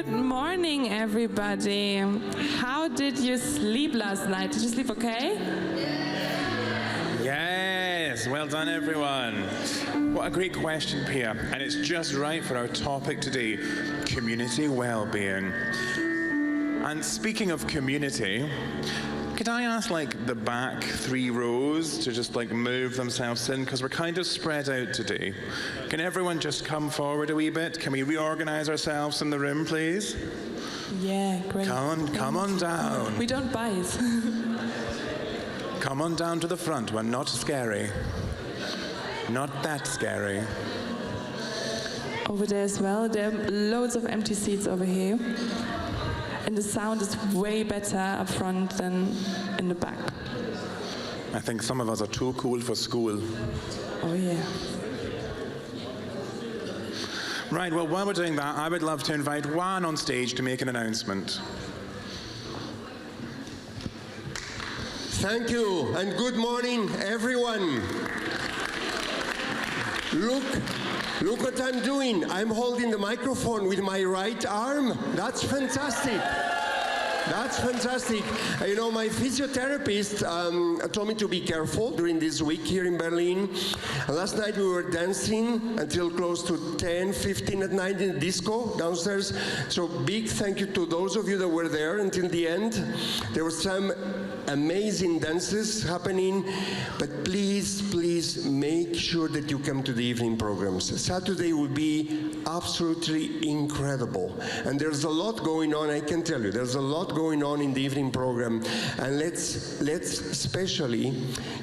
Good morning, everybody. How did you sleep last night? Did you sleep okay? Yes, well done, everyone. What a great question, Pia. And it's just right for our topic today, community well-being. And speaking of community, could I ask the back 3 rows to just move themselves in, because we're kind of spread out today. Can everyone just come forward a wee bit? Can we reorganize ourselves in the room, please? Yeah, great. Come on down. We don't bite. Come on down to the front. We're not scary. Not that scary. Over there as well, there are loads of empty seats over here. And the sound is way better up front than in the back. I think some of us are too cool for school. Oh yeah. Right, well, while we're doing that, I would love to invite Juan on stage to make an announcement. Thank you, and good morning, everyone. Look what I'm doing. I'm holding the microphone with my right arm. That's fantastic. That's fantastic. You know, my physiotherapist told me to be careful during this week here in Berlin. Last night we were dancing until close to 10, 15 at night in the disco downstairs. So big thank you to those of you that were there until the end. There were some amazing dances happening, but please make sure that you come to the evening programs. Saturday will be absolutely incredible. And there's a lot going on, I can tell you. There's a lot going on in the evening program, and let's especially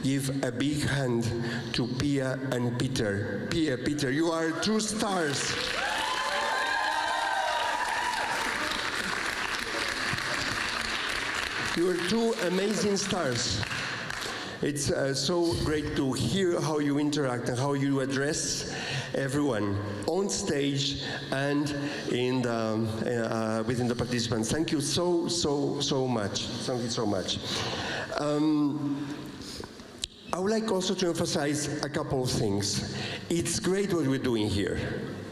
give a big hand to Pia and Peter. Pia, Peter, you are 2 stars. You are 2 amazing stars. It's so great to hear how you interact and how you address everyone on stage and in the, within the participants. Thank you so much. Thank you so much. I would like also to emphasize a couple of things. It's great what we're doing here.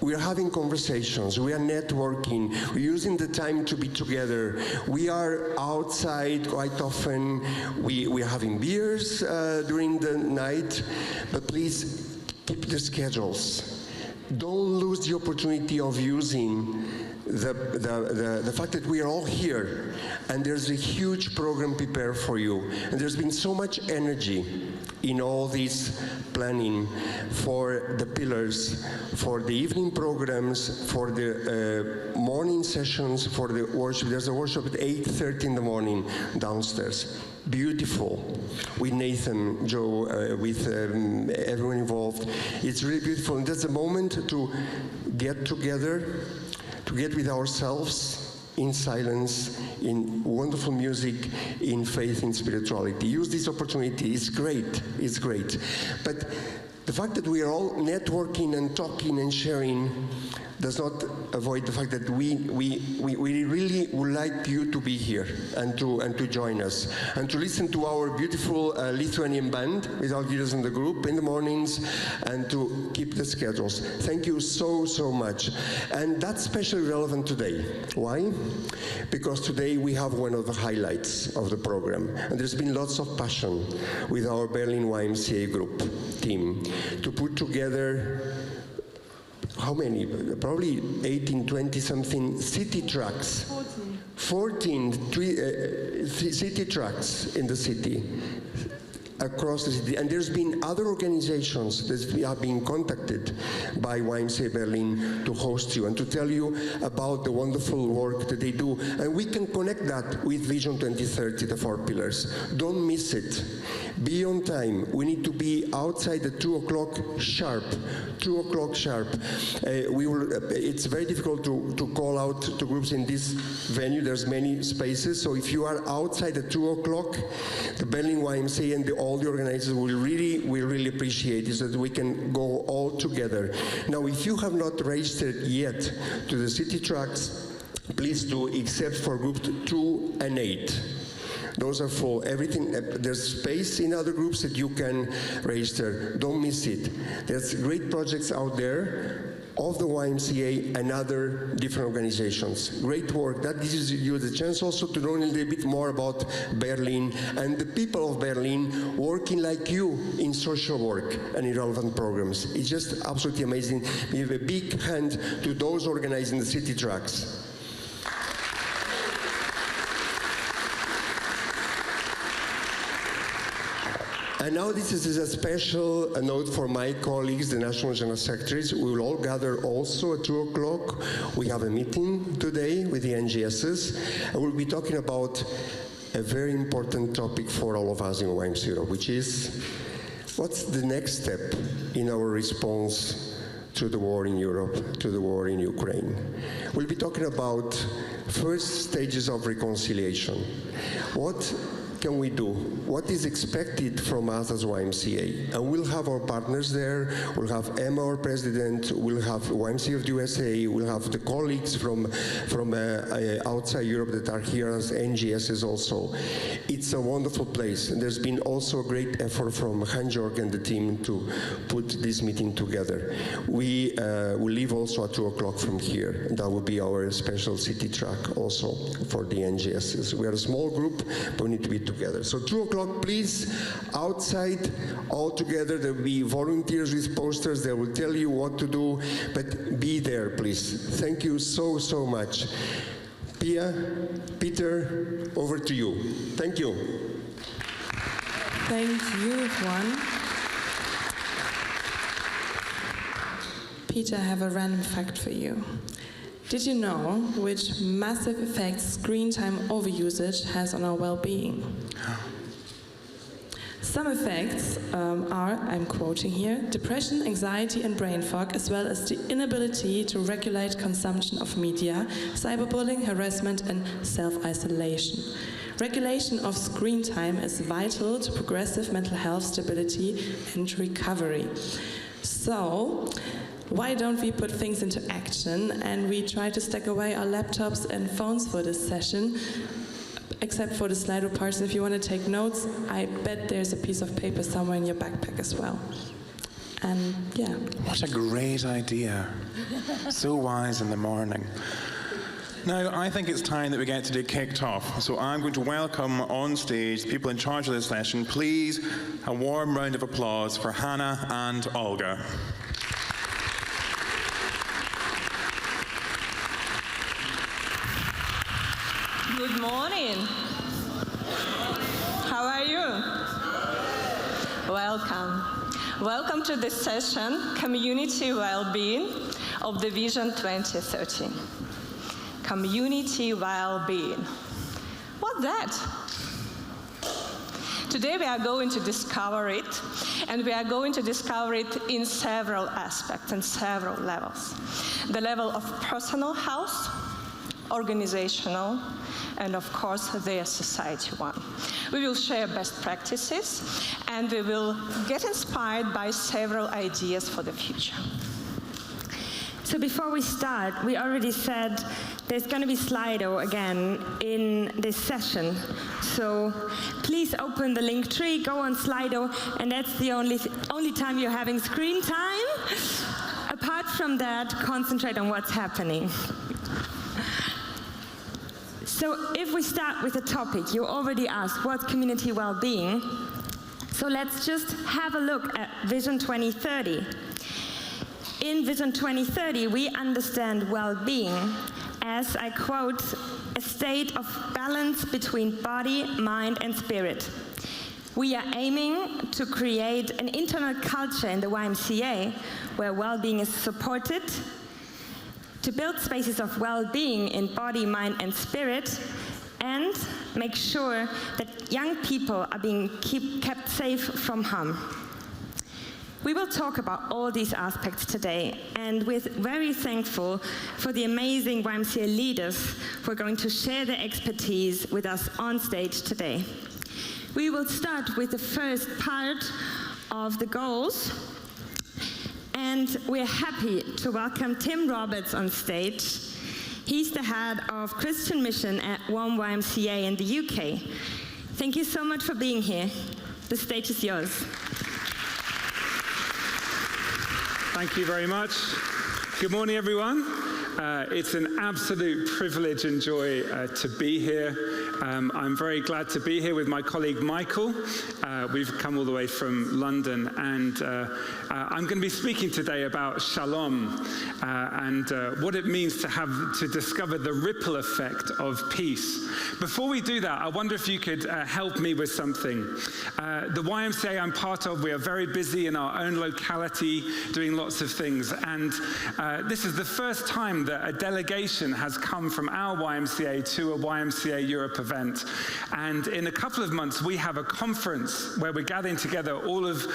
We are having conversations, we are networking, we're using the time to be together. We are outside quite often, we are having beers during the night, but please keep the schedules. Don't lose the opportunity of using the fact that we are all here, and there's a huge program prepared for you. And there's been so much energy in all this planning for the pillars, for the evening programs, for the morning sessions, for the worship. There's a worship at 8:30 in the morning downstairs. Beautiful, with Nathan, Joe, with everyone involved. It's really beautiful, and that's a moment to get together, to get with ourselves in silence, in wonderful music, in faith, in spirituality. Use this opportunity. It's great. It's great. But the fact that we are all networking and talking and sharing does not avoid the fact that we really would like you to be here and to join us and to listen to our beautiful Lithuanian band with our leaders in the group in the mornings, and to keep the schedules. Thank you so much. And that's especially relevant today. Why? Because today we have one of the highlights of the program, and there's been lots of passion with our Berlin YMCA group team to put together, how many? Probably 18, 20 something city trucks. 14 city trucks in the city, across the city. And there's been other organizations that have been contacted by YMCA Berlin to host you and to tell you about the wonderful work that they do. And we can connect that with Vision 2030, the 4 pillars. Don't miss it. Be on time. We need to be outside at 2 o'clock sharp. 2 o'clock sharp. It's very difficult to call out to groups in this venue. There's many spaces. So if you are outside at 2 o'clock, the Berlin YMCA and all the organizers will really appreciate it, so that we can go all together. Now, if you have not registered yet to the city trucks, please do, except for group 2 and 8. Those are full. Everything, there's space in other groups that you can register. Don't miss it. There's great projects out there. of the YMCA and other different organizations. Great work. That gives you the chance also to know a little bit more about Berlin and the people of Berlin working like you in social work and in relevant programs. It's just absolutely amazing. We have a big hand to those organizing the city tracks. And now this is a special note for my colleagues, the National General Secretaries. We will all gather also at 2 o'clock. We have a meeting today with the NGSs, and we'll be talking about a very important topic for all of us in YMCA Europe, which is what's the next step in our response to the war in Europe, to the war in Ukraine. We'll be talking about first stages of reconciliation. What can we do? What is expected from us as YMCA? And we'll have our partners there. We'll have Emma, our president. We'll have YMCA of the USA. We'll have the colleagues from outside Europe that are here as NGSs also. It's a wonderful place. And there's been also a great effort from Hans-Jörg and the team to put this meeting together. We will leave also at 2 o'clock from here. And that will be our special city track also for the NGSs. We are a small group, but we need to be together. So 2 o'clock, please, outside, all together. There will be volunteers with posters. They will tell you what to do, but be there, please. Thank you so, so much. Pia, Peter, over to you. Thank you. Thank you, Juan. Peter, I have a random fact for you. Did you know which massive effects screen time overusage has on our well-being? Some effects are, I'm quoting here, depression, anxiety and brain fog, as well as the inability to regulate consumption of media, cyberbullying, harassment and self-isolation. Regulation of screen time is vital to progressive mental health stability and recovery. So, why don't we put things into action and we try to stack away our laptops and phones for this session, except for the Slido parts. If you want to take notes, I bet there's a piece of paper somewhere in your backpack as well. And yeah. What a great idea. So wise in the morning. Now, I think it's time that we get today kicked off. So I'm going to welcome on stage the people in charge of this session. Please, a warm round of applause for Hannah and Olga. Good morning. How are you? Welcome. Welcome to this session, Community Wellbeing of the Vision 2030. Community Wellbeing. What's that? Today we are going to discover it, and we are going to discover it in several aspects and several levels. The level of personal health, organizational, and of course their society one. We will share best practices and we will get inspired by several ideas for the future. So before we start, we already said there's going to be Slido again in this session. So please open the link tree, go on Slido, and that's the only time you're having screen time. Apart from that, concentrate on what's happening. So if we start with the topic, you already asked, what's community well-being? So let's just have a look at Vision 2030. In Vision 2030, we understand well-being as, I quote, a state of balance between body, mind, and spirit. We are aiming to create an internal culture in the YMCA where well-being is supported, to build spaces of well-being in body, mind, and spirit, and make sure that young people are being kept safe from harm. We will talk about all these aspects today, and we're very thankful for the amazing YMCA leaders who are going to share their expertise with us on stage today. We will start with the first part of the goals, and we're happy to welcome Tim Roberts on stage. He's the head of Christian Mission at YMCA in the UK. Thank you so much for being here. The stage is yours. Thank you very much. Good morning, everyone. It's an absolute privilege and joy to be here. I'm very glad to be here with my colleague Michael. We've come all the way from London, and I'm going to be speaking today about shalom and what it means to discover the ripple effect of peace. Before we do that, I wonder if you could help me with something. The YMCA I'm part of, we are very busy in our own locality, doing lots of things, and this is the first time that a delegation has come from our YMCA to a YMCA Europe event. And in a couple of months, we have a conference where we're gathering together all of,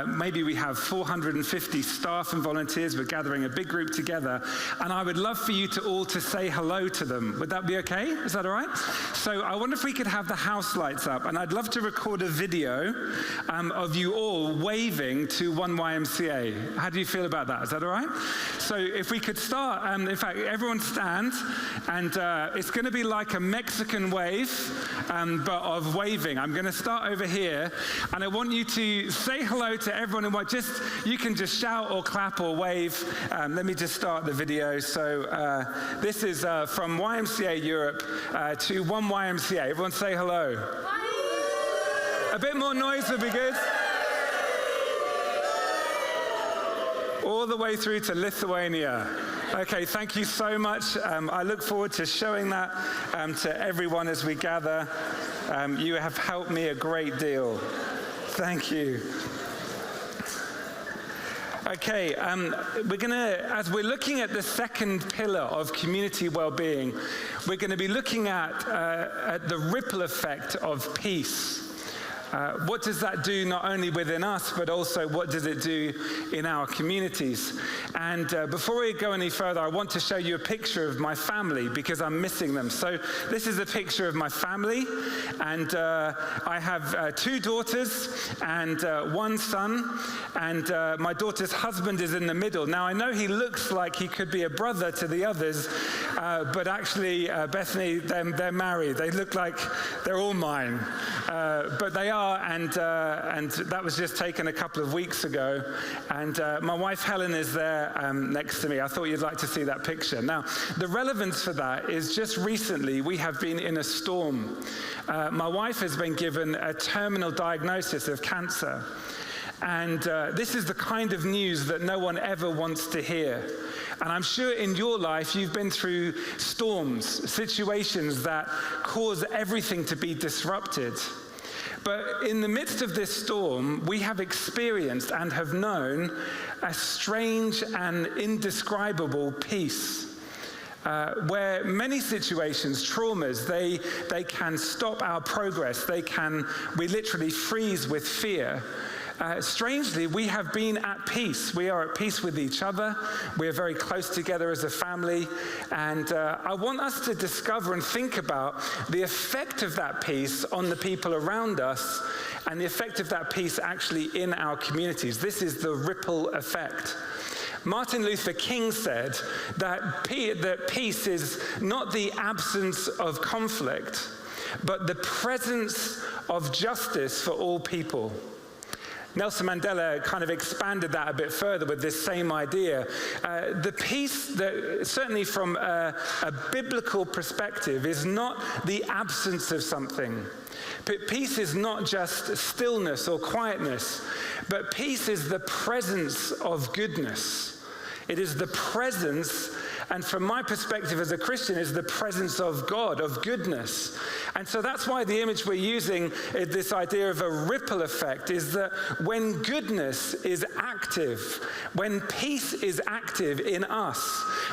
maybe we have 450 staff and volunteers. We're gathering a big group together. And I would love for you to all to say hello to them. Would that be okay? Is that all right? So I wonder if we could have the house lights up. And I'd love to record a video of you all waving to one YMCA. How do you feel about that? Is that all right? So if we could start, in fact, everyone stand, and it's going to be like a Mexican wave, but of waving. I'm going to start over here, and I want you to say hello to everyone in white. You can just shout or clap or wave. Let me just start the video. So this is from YMCA Europe to one YMCA. Everyone say hello. Hi. A bit more noise would be good. All the way through to Lithuania. Okay, thank you so much. I look forward to showing that to everyone as we gather. You have helped me a great deal. Thank you. Okay, as we're looking at the second pillar of community well-being, we're going to be looking at the ripple effect of peace. What does that do not only within us, but also what does it do in our communities? And before we go any further, I want to show you a picture of my family because I'm missing them. So this is a picture of my family, and I have 2 daughters and 1 son, and my daughter's husband is in the middle. Now, I know he looks like he could be a brother to the others, but actually, Bethany, they're married. They look like they're all mine, but they are. And that was just taken a couple of weeks ago. And my wife Helen is there next to me. I thought you'd like to see that picture. Now, the relevance for that is just recently we have been in a storm. My wife has been given a terminal diagnosis of cancer. And this is the kind of news that no one ever wants to hear. And I'm sure in your life you've been through storms, situations that cause everything to be disrupted. But in the midst of this storm, we have experienced and have known a strange and indescribable peace, where many situations, traumas, they can stop our progress. We literally freeze with fear. Strangely, we have been at peace. We are at peace with each other. We are very close together as a family. And I want us to discover and think about the effect of that peace on the people around us and the effect of that peace actually in our communities. This is the ripple effect. Martin Luther King said that peace is not the absence of conflict, but the presence of justice for all people. Nelson Mandela kind of expanded that a bit further with this same idea. The peace, that certainly from a biblical perspective, is not the absence of something. But peace is not just stillness or quietness, but peace is the presence of goodness. It is the presence, and from my perspective as a Christian, is the presence of God, of goodness. And so that's why the image we're using, this idea of a ripple effect, is that when goodness is active, when peace is active in us,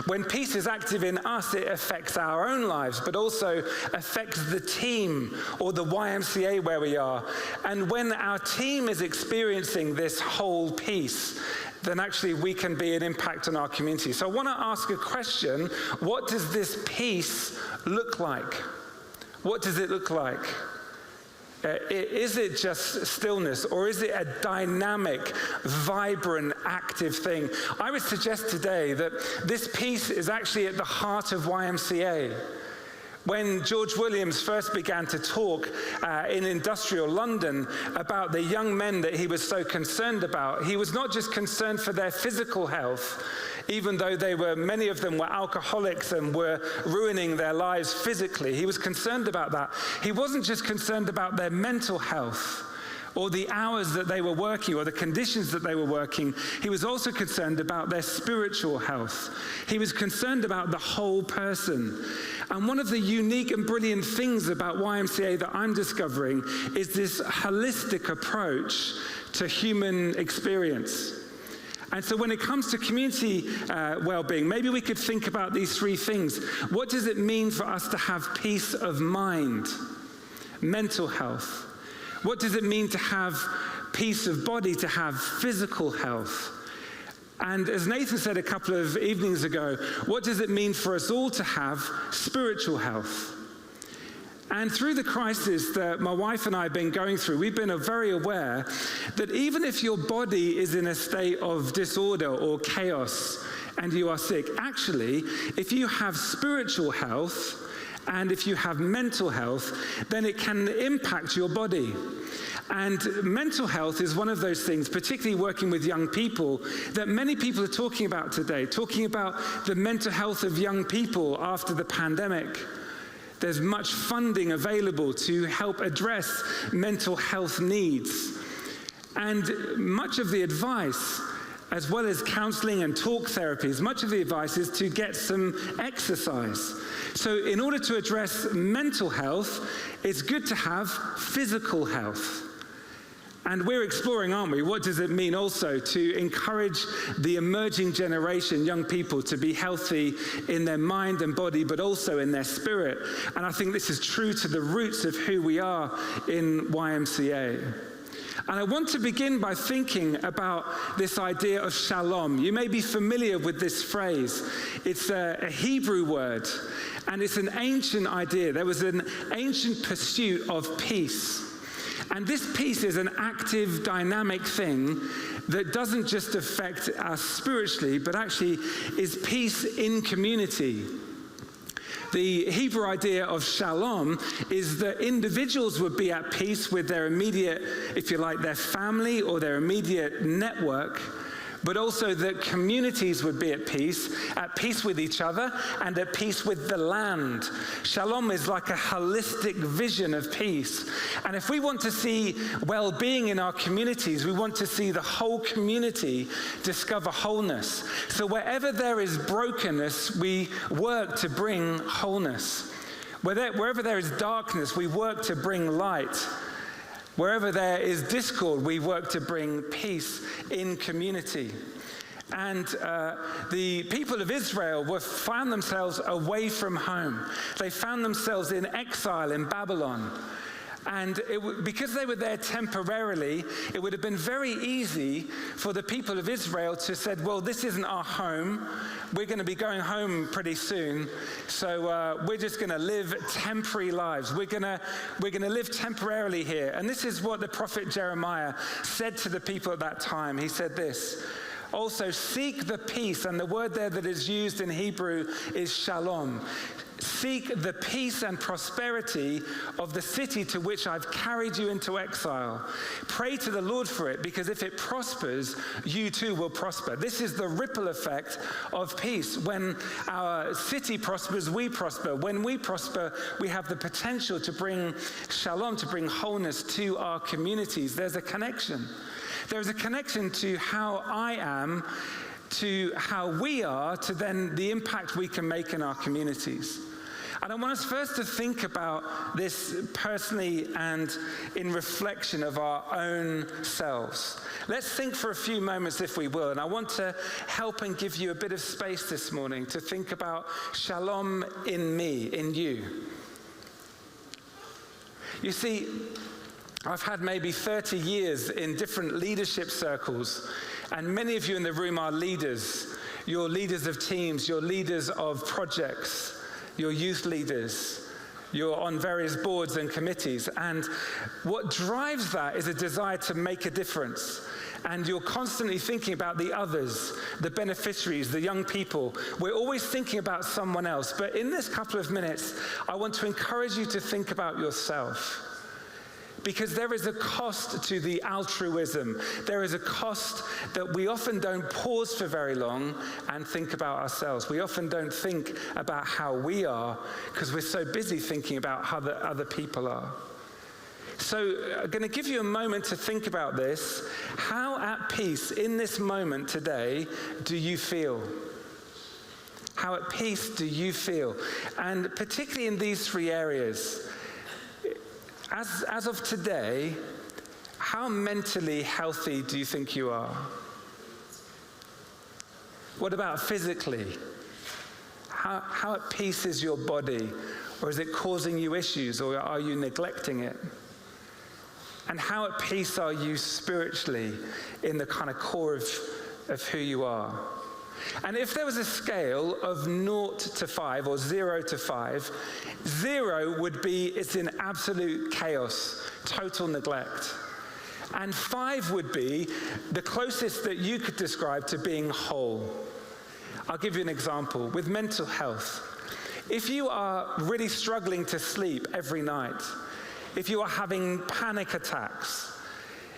when peace is active in us, it affects our own lives, but also affects the team or the YMCA where we are. And when our team is experiencing this whole peace, then actually we can be an impact on our community. So I want to ask a question. What does this peace look like? What does it look like? Is it just stillness, or is it a dynamic, vibrant, active thing? I would suggest today that this peace is actually at the heart of YMCA. When George Williams first began to talk in industrial London about the young men that he was so concerned about, he was not just concerned for their physical health. even though many of them were alcoholics and were ruining their lives physically. He was concerned about that. He wasn't just concerned about their mental health or the hours that they were working or the conditions that they were working. He was also concerned about their spiritual health. He was concerned about the whole person. And one of the unique and brilliant things about YMCA that I'm discovering is this holistic approach to human experience. And so when it comes to community well-being, maybe we could think about these three things. What does it mean for us to have peace of mind, mental health? What does it mean to have peace of body, to have physical health? And as Nathan said a couple of evenings ago, what does it mean for us all to have spiritual health? And through the crisis that my wife and I have been going through, we've been very aware that even if your body is in a state of disorder or chaos and you are sick, actually, if you have spiritual health and if you have mental health, then it can impact your body. And mental health is one of those things, particularly working with young people, that many people are talking about today, talking about the mental health of young people after the pandemic. There's much funding available to help address mental health needs. And much of the advice, as well as counseling and talk therapies, much of the advice is to get some exercise. So in order to address mental health, it's good to have physical health. And we're exploring, aren't we? What does it mean also to encourage the emerging generation, young people, to be healthy in their mind and body, but also in their spirit? And I think this is true to the roots of who we are in YMCA. And I want to begin by thinking about this idea of shalom. You may be familiar with this phrase. It's a Hebrew word, and it's an ancient idea. There was an ancient pursuit of peace. And this peace is an active, dynamic thing that doesn't just affect us spiritually, but actually is peace in community. The Hebrew idea of shalom is that individuals would be at peace with their immediate, if you like, their family or their immediate network, but also that communities would be at peace with each other and at peace with the land. Shalom is like a holistic vision of peace. And if we want to see well-being in our communities, we want to see the whole community discover wholeness. So wherever there is brokenness, we work to bring wholeness. Wherever there is darkness, we work to bring light. Wherever there is discord, we work to bring peace in community. And the people of Israel found themselves away from home. They found themselves in exile in Babylon. And because they were there temporarily, it would have been very easy for the people of Israel to said, well, this isn't our home. We're going to be going home pretty soon. So we're just going to live temporary lives. We're going to live temporarily here. And this is what the prophet Jeremiah said to the people at that time. He said this: also, seek the peace, and the word there that is used in Hebrew is shalom. Seek the peace and prosperity of the city to which I've carried you into exile. Pray to the Lord for it, because if it prospers, you too will prosper. This is the ripple effect of peace. When our city prospers, we prosper. When we prosper, we have the potential to bring shalom, to bring wholeness to our communities. There's a connection. There's a connection to how I am, to how we are, to then the impact we can make in our communities. And I want us first to think about this personally and in reflection of our own selves. Let's think for a few moments, if we will, and I want to help and give you a bit of space this morning to think about shalom in me, in you. You see, I've had maybe 30 years in different leadership circles, and many of you in the room are leaders. You're leaders of teams, you're leaders of projects, you're youth leaders, you're on various boards and committees. And what drives that is a desire to make a difference. And you're constantly thinking about the others, the beneficiaries, the young people. We're always thinking about someone else. But in this couple of minutes, I want to encourage you to think about yourself. Because there is a cost to the altruism. There is a cost that we often don't pause for very long and think about ourselves. We often don't think about how we are because we're so busy thinking about how the other people are. So I'm going to give you a moment to think about this. How at peace in this moment today do you feel? How at peace do you feel? And particularly in these three areas. As of today, how mentally healthy do you think you are? What about physically? How at peace is your body? Or is it causing you issues, or are you neglecting it? And how at peace are you spiritually in the kind of core of who you are? And if there was a scale of 0 to 5 or 0 to 5, 0 would be it's in absolute chaos, total neglect. And 5 would be the closest that you could describe to being whole. I'll give you an example. With mental health, if you are really struggling to sleep every night, if you are having panic attacks,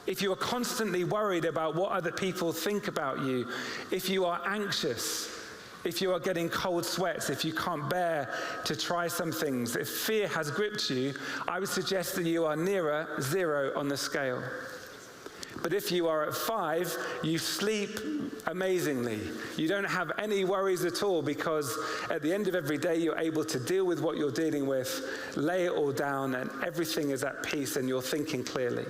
if you are constantly worried about what other people think about you, if you are anxious, if you are getting cold sweats, if you can't bear to try some things, if fear has gripped you, I would suggest that you are nearer 0 on the scale. But if you are at 5, you sleep amazingly. You don't have any worries at all because at the end of every day, you're able to deal with what you're dealing with, lay it all down, and everything is at peace and you're thinking clearly.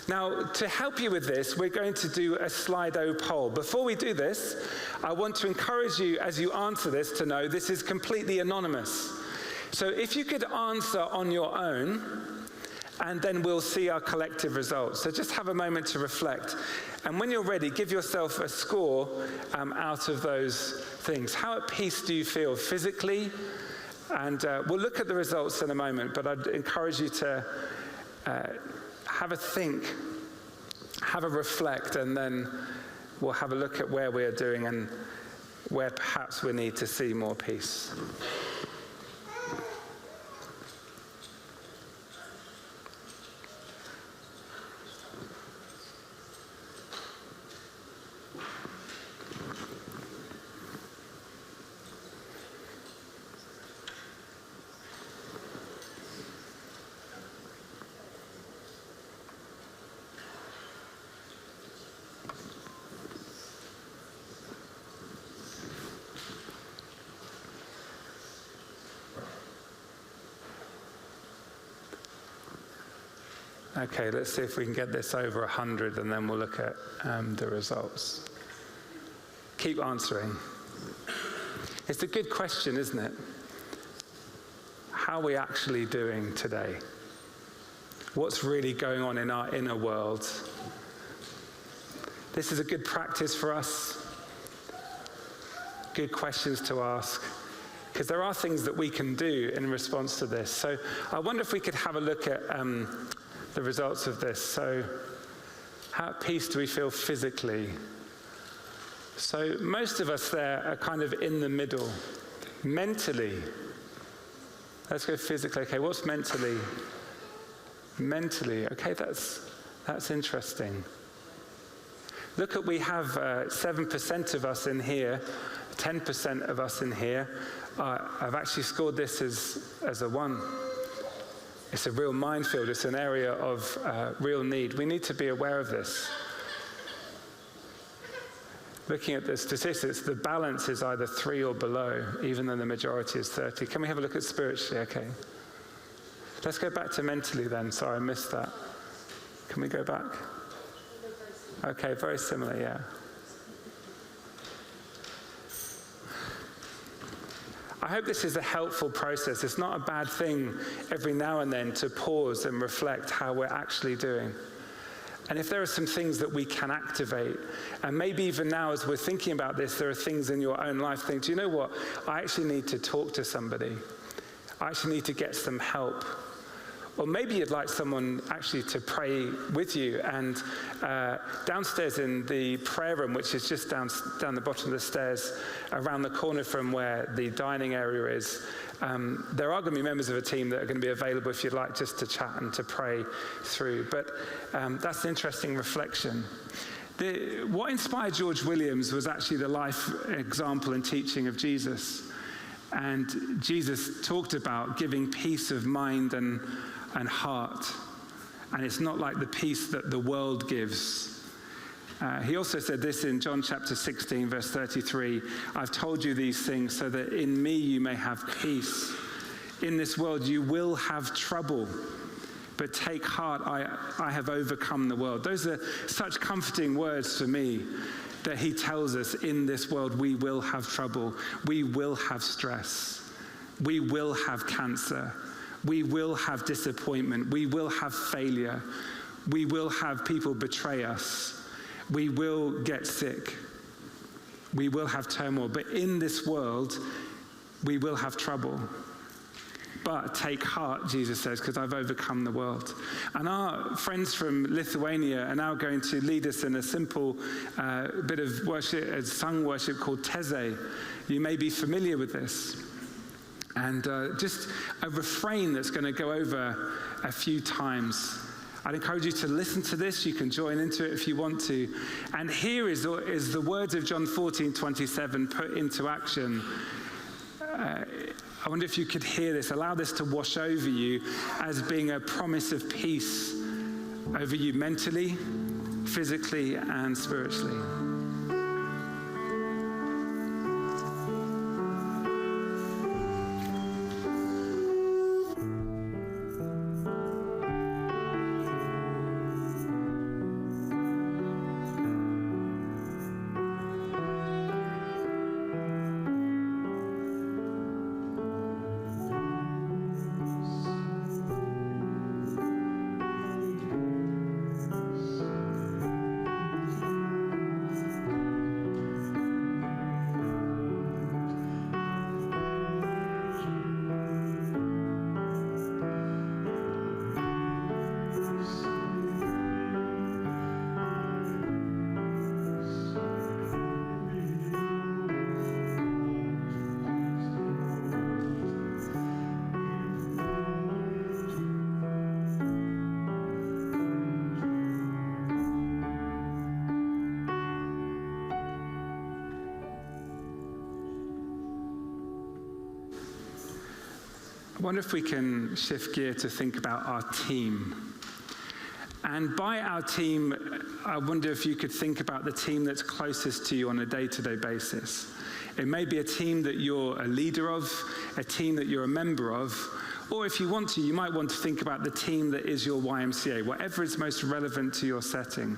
Now, to help you with this, we're going to do a Slido poll. Before we do this, I want to encourage you, as you answer this, to know this is completely anonymous. So if you could answer on your own, and then we'll see our collective results. So just have a moment to reflect. And when you're ready, give yourself a score out of those things. How at peace do you feel physically? And we'll look at the results in a moment, but I'd encourage you to have a think, have a reflect, and then we'll have a look at where we are doing and where perhaps we need to see more peace. Okay, let's see if we can get this over 100 and then we'll look at the results. Keep answering. It's a good question, isn't it? How are we actually doing today? What's really going on in our inner world? This is a good practice for us. Good questions to ask. Because there are things that we can do in response to this. So I wonder if we could have a look at the results of this. So how at peace do we feel physically? So most of us there are kind of in the middle. Mentally. Let's go physically. Okay, what's mentally? Mentally. Okay, that's interesting. Look at, we have 7% of us in here, 10% of us in here. I've actually scored this as a 1. It's a real minefield. It's an area of real need. We need to be aware of this. Looking at the statistics, the balance is either 3 or below, even though the majority is 30. Can we have a look at spiritually? Okay. Let's go back to mentally then. Sorry, I missed that. Can we go back? Okay, very similar, yeah. I hope this is a helpful process. It's not a bad thing every now and then to pause and reflect how we're actually doing. And if there are some things that we can activate, and maybe even now as we're thinking about this, there are things in your own life, think, do you know what? I actually need to talk to somebody. I actually need to get some help. Or maybe you'd like someone actually to pray with you. And downstairs in the prayer room, which is just down the bottom of the stairs, around the corner from where the dining area is, there are going to be members of a team that are going to be available if you'd like just to chat and to pray through. But that's an interesting reflection. What inspired George Williams was actually the life example and teaching of Jesus. And Jesus talked about giving peace of mind and heart. And it's not like the peace that the world gives. He also said this in John chapter 16, verse 33, I've told you these things so that in me you may have peace. In this world you will have trouble, but take heart, I have overcome the world. Those are such comforting words for me, that he tells us in this world we will have trouble, we will have stress, we will have cancer, we will have disappointment, we will have failure, we will have people betray us, we will get sick, we will have turmoil, but in this world we will have trouble. But take heart, Jesus says, because I've overcome the world. And our friends from Lithuania are now going to lead us in a simple bit of worship, sung worship called Teze. You may be familiar with this. And just a refrain that's going to go over a few times. I'd encourage you to listen to this. You can join into it if you want to. And here is the words of John 14:27 put into action. I wonder if you could hear this. Allow this to wash over you as being a promise of peace over you mentally, physically, and spiritually. I wonder if we can shift gear to think about our team. And by our team, I wonder if you could think about the team that's closest to you on a day-to-day basis. It may be a team that you're a leader of, a team that you're a member of, or if you want to, you might want to think about the team that is your YMCA, whatever is most relevant to your setting.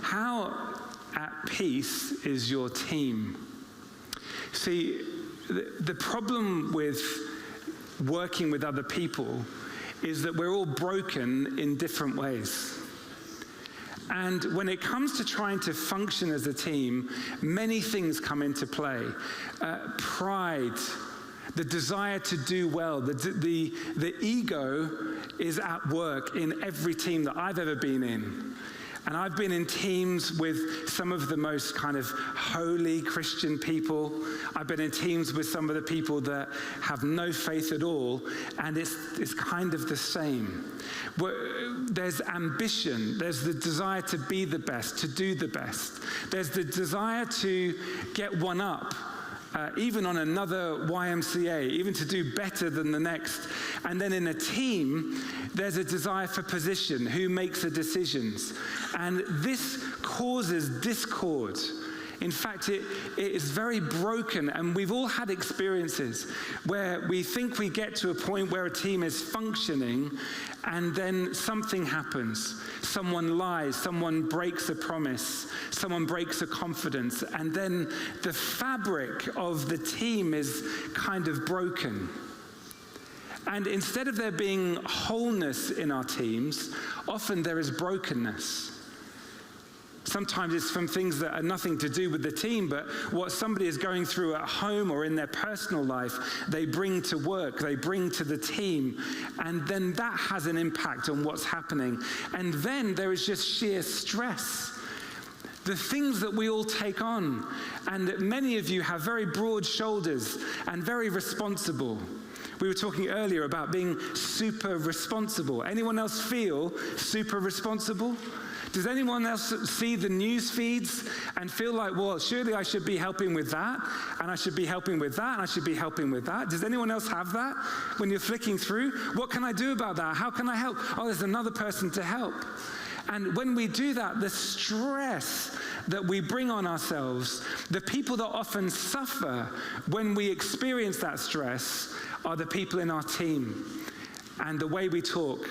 How at peace is your team? See, the problem with working with other people is that we're all broken in different ways. And when it comes to trying to function as a team, many things come into play. Pride, the desire to do well, the ego is at work in every team that I've ever been in. And I've been in teams with some of the most kind of holy Christian people. I've been in teams with some of the people that have no faith at all, and it's kind of the same. There's ambition, there's the desire to be the best, to do the best. There's the desire to get one up, even on another YMCA, even to do better than the next. And then in a team, there's a desire for position, who makes the decisions. And this causes discord. In fact, it is very broken, and we've all had experiences where we think we get to a point where a team is functioning, and then something happens. Someone lies, someone breaks a promise, someone breaks a confidence, and then the fabric of the team is kind of broken. And instead of there being wholeness in our teams, often there is brokenness. Sometimes it's from things that are nothing to do with the team, but what somebody is going through at home or in their personal life, they bring to work, they bring to the team, and then that has an impact on what's happening. And then there is just sheer stress. The things that we all take on, and many of you have very broad shoulders and very responsible. We were talking earlier about being super responsible. Anyone else feel super responsible? Does anyone else see the news feeds and feel like, well, surely I should be helping with that, and I should be helping with that, and I should be helping with that? Does anyone else have that when you're flicking through? What can I do about that? How can I help? Oh, there's another person to help. And when we do that, the stress that we bring on ourselves, the people that often suffer when we experience that stress are the people in our team. And the way we talk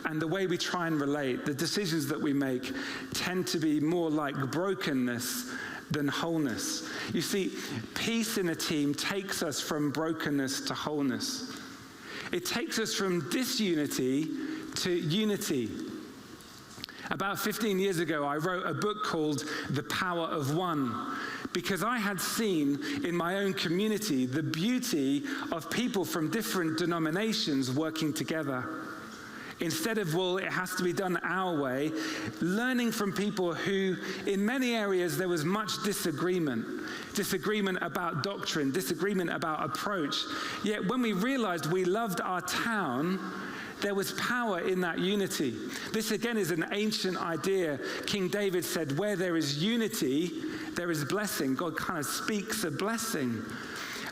and the way we try and relate, the decisions that we make tend to be more like brokenness than wholeness. You see, peace in a team takes us from brokenness to wholeness. It takes us from disunity to unity. About 15 years ago, I wrote a book called The Power of One, because I had seen in my own community the beauty of people from different denominations working together. Instead of, well, it has to be done our way, learning from people who, in many areas, there was much disagreement about doctrine, disagreement about approach. Yet when we realized we loved our town, there was power in that unity. This again is an ancient idea. King David said, where there is unity, there is blessing. God kind of speaks a blessing.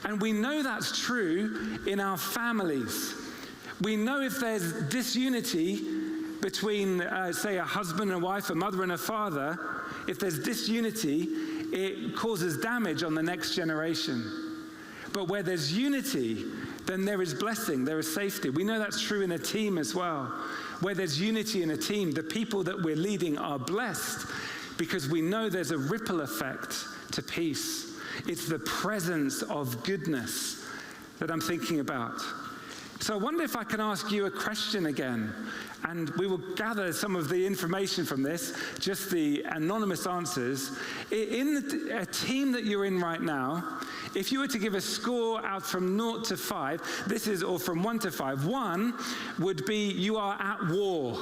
And we know that's true in our families. We know if there's disunity between, say, a husband and a wife, a mother and a father, if there's disunity, it causes damage on the next generation. But where there's unity, then there is blessing, there is safety. We know that's true in a team as well. Where there's unity in a team, the people that we're leading are blessed because we know there's a ripple effect to peace. It's the presence of goodness that I'm thinking about. So I wonder if I can ask you a question again, and we will gather some of the information from this, just the anonymous answers. In a team that you're in right now, if you were to give a score out from 0 to 5, this is, or from 1 to 5, 1 would be you are at war.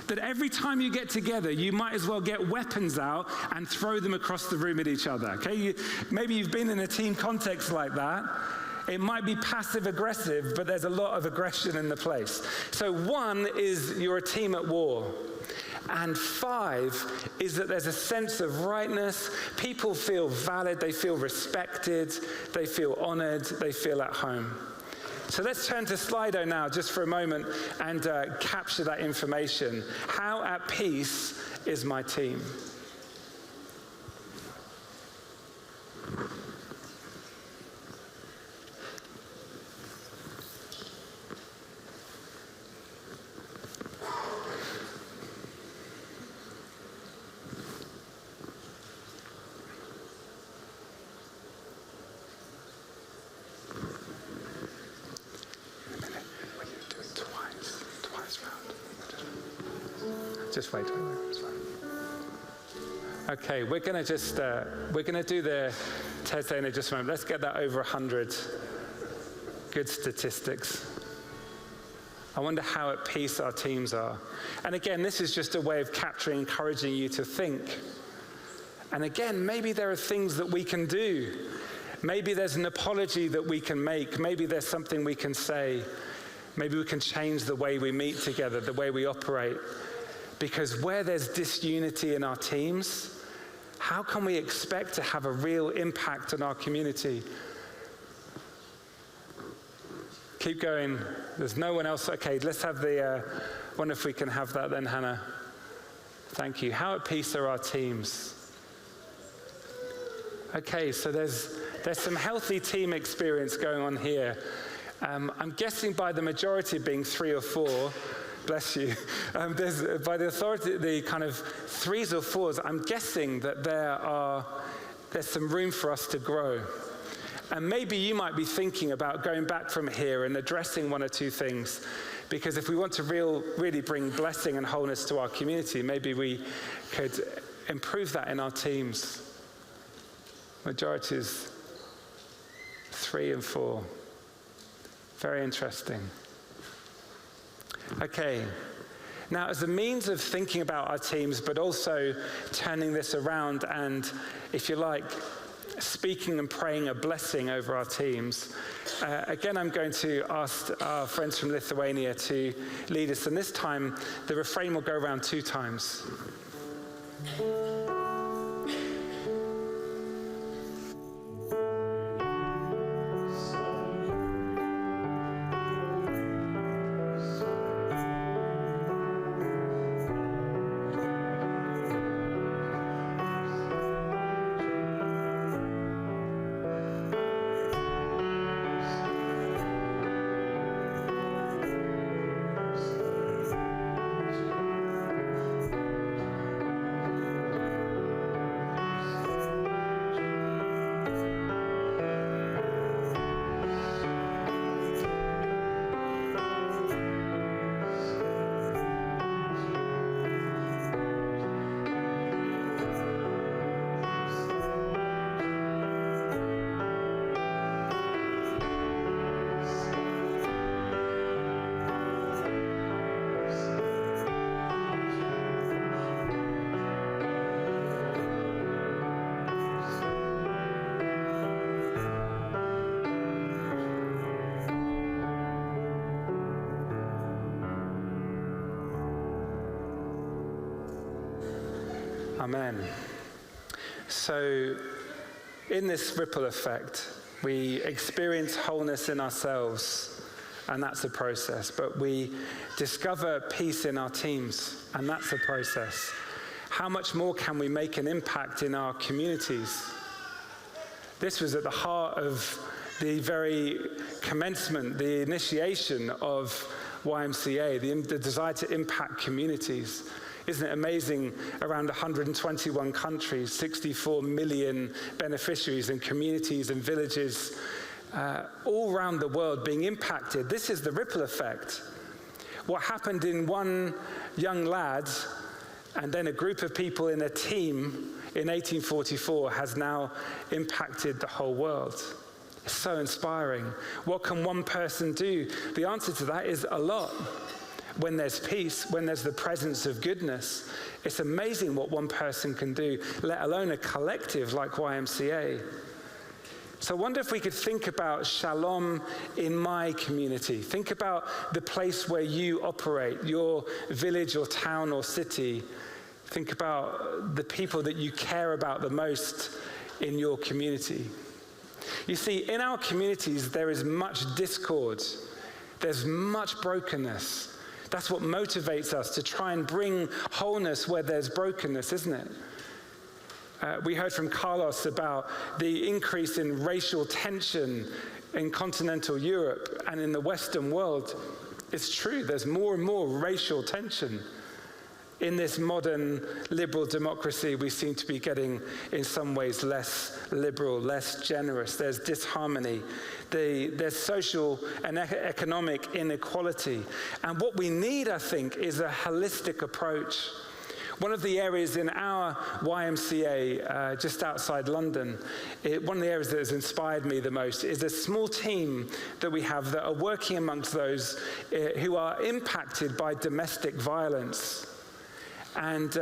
That every time you get together, you might as well get weapons out and throw them across the room at each other, okay? Maybe you've been in a team context like that. It might be passive-aggressive, but there's a lot of aggression in the place. So 1 is you're a team at war. And 5 is that there's a sense of rightness. People feel valid, they feel respected, they feel honored, they feel at home. So let's turn to Slido now just for a moment and capture that information. How at peace is my team? Just wait. Okay, we're going to do the test in just a moment. Let's get that over 100. Good statistics. I wonder how at peace our teams are. And again, this is just a way of capturing, encouraging you to think. And again, maybe there are things that we can do. Maybe there's an apology that we can make. Maybe there's something we can say. Maybe we can change the way we meet together, the way we operate. Because where there's disunity in our teams, how can we expect to have a real impact on our community? Keep going. There's no one else. Okay, let's have the, wonder if we can have that then, Hannah. Thank you. How at peace are our teams? Okay, so there's some healthy team experience going on here. I'm guessing by the majority being 3 or 4, bless you. By the authority, the kind of 3s or 4s, I'm guessing that there's some room for us to grow. And maybe you might be thinking about going back from here and addressing 1 or 2 things. Because if we want to really bring blessing and wholeness to our community, maybe we could improve that in our teams? Majority is 3 and 4. Very interesting. Okay. Now, as a means of thinking about our teams, but also turning this around and, if you like, speaking and praying a blessing over our teams, again, I'm going to ask our friends from Lithuania to lead us. And this time, the refrain will go around 2 times. Amen. So, in this ripple effect, we experience wholeness in ourselves, and that's a process. But we discover peace in our teams, and that's a process. How much more can we make an impact in our communities? This was at the heart of the very commencement, the initiation of YMCA, the desire to impact communities. Isn't it amazing? Around 121 countries, 64 million beneficiaries and communities and villages all around the world being impacted. This is the ripple effect. What happened in one young lad and then a group of people in a team in 1844 has now impacted the whole world. It's so inspiring. What can one person do? The answer to that is a lot. When there's peace, when there's the presence of goodness, it's amazing what one person can do, let alone a collective like YMCA. So I wonder if we could think about shalom in my community. Think about the place where you operate, your village or town or city. Think about the people that you care about the most in your community. You see, in our communities, there is much discord. There's much brokenness. That's what motivates us to try and bring wholeness where there's brokenness, isn't it? We heard from Carlos about the increase in racial tension in continental Europe and in the Western world. It's true, there's more and more racial tension. In this modern liberal democracy, we seem to be getting, in some ways, less liberal, less generous. There's disharmony. There's social and economic inequality. And what we need, I think, is a holistic approach. One of the areas in our YMCA, just outside London, one of the areas that has inspired me the most is a small team that we have that are working amongst those who are impacted by domestic violence. And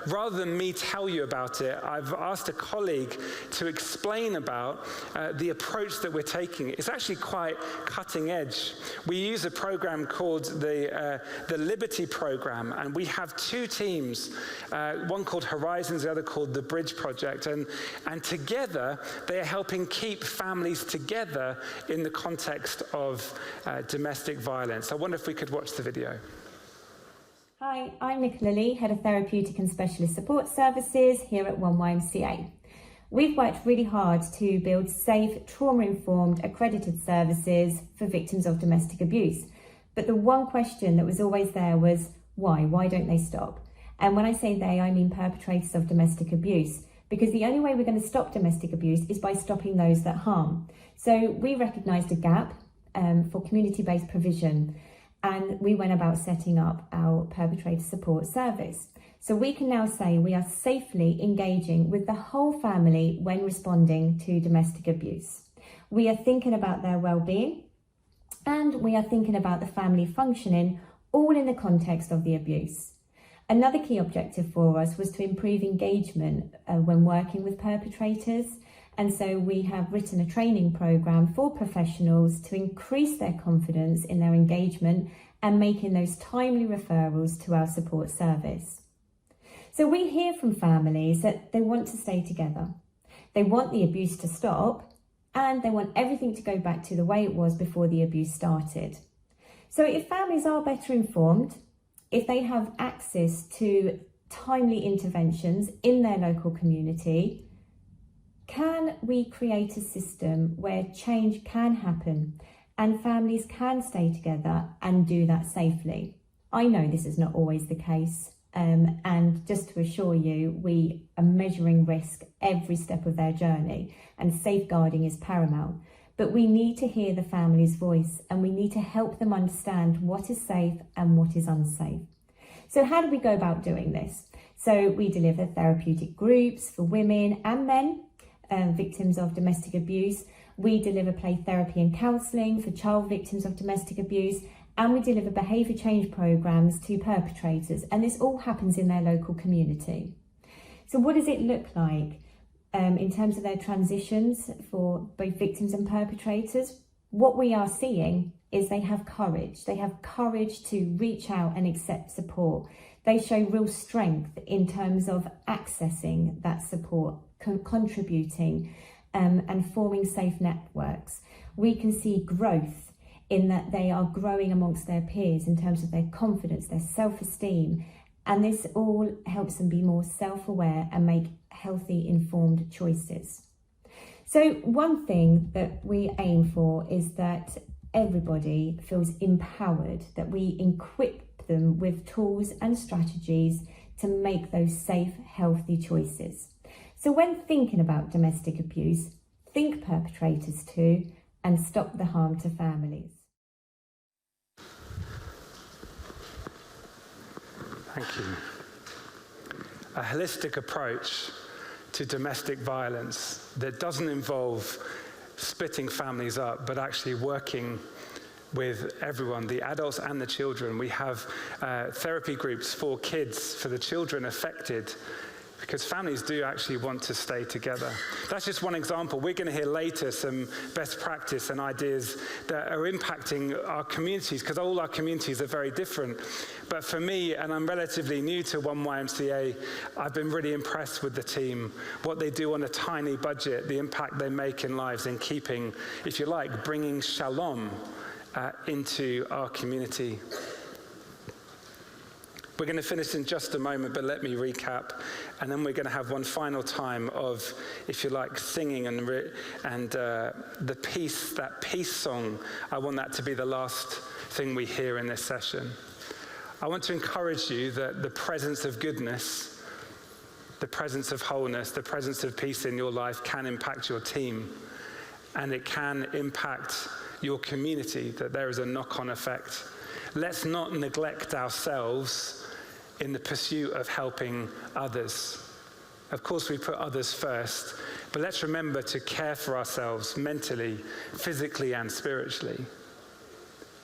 rather than me tell you about it, I've asked a colleague to explain about the approach that we're taking. It's actually quite cutting edge. We use a program called the Liberty Program, and we have 2 teams, one called Horizons, the other called the Bridge Project. And together, they are helping keep families together in the context of domestic violence. I wonder if we could watch the video. Hi, I'm Nicola Lee, Head of Therapeutic and Specialist Support Services here at YMCA. We've worked really hard to build safe, trauma-informed, accredited services for victims of domestic abuse. But the one question that was always there was, why? Why don't they stop? And when I say they, I mean perpetrators of domestic abuse, because the only way we're going to stop domestic abuse is by stopping those that harm. So we recognised a gap for community-based provision. and we went about setting up our perpetrator support service. So we can now say we are safely engaging with the whole family when responding to domestic abuse. We are thinking about their well-being, and we are thinking about the family functioning, all in the context of the abuse. Another key objective for us was to improve engagement when working with perpetrators. And so we have written a training program for professionals to increase their confidence in their engagement and making those timely referrals to our support service. So we hear from families that they want to stay together. They want the abuse to stop, and they want everything to go back to the way it was before the abuse started. So if families are better informed, if they have access to timely interventions in their local community, can we create a system where change can happen and families can stay together and do that safely? I know this is not always the case, and just to assure you, we are measuring risk every step of their journey, and safeguarding is paramount. But we need to hear the family's voice, and we need to help them understand what is safe and what is unsafe. So how do we go about doing this? So we deliver therapeutic groups for women and men, victims of domestic abuse. We deliver play therapy and counselling for child victims of domestic abuse, and we deliver behaviour change programmes to perpetrators, and this all happens in their local community. So what does it look like in terms of their transitions for both victims and perpetrators? What we are seeing is they have courage. They have courage to reach out and accept support. They show real strength in terms of accessing that support, contributing and forming safe networks. We can see growth in that they are growing amongst their peers in terms of their confidence, their self-esteem, and this all helps them be more self-aware and make healthy, informed choices. So one thing that we aim for is that everybody feels empowered, that we equip them with tools and strategies to make those safe, healthy choices. So when thinking about domestic abuse, think perpetrators too, and stop the harm to families. Thank you. A holistic approach to domestic violence that doesn't involve splitting families up, but actually working with everyone, the adults and the children. We have therapy groups for kids, for the children affected, because families do actually want to stay together. That's just one example. We're going to hear later some best practice and ideas that are impacting our communities, because all our communities are very different. But for me, and I'm relatively new to YMCA, I've been really impressed with the team, what they do on a tiny budget, the impact they make in lives in keeping, if you like, bringing shalom into our community. We're going to finish in just a moment, but let me recap, and then we're going to have one final time of, if you like, singing and the peace, that peace song. I want that to be the last thing we hear in this session. I want to encourage you that the presence of goodness, the presence of wholeness, the presence of peace in your life can impact your team, and it can impact your community, that there is a knock-on effect. Let's not neglect ourselves in the pursuit of helping others. Of course, we put others first, but let's remember to care for ourselves mentally, physically, and spiritually,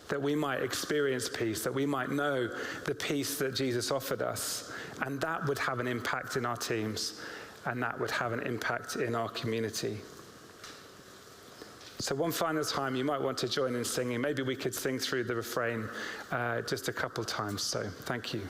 that we might experience peace, that we might know the peace that Jesus offered us, and that would have an impact in our teams, and that would have an impact in our community. So one final time, you might want to join in singing. Maybe we could sing through the refrain just a couple times. So thank you.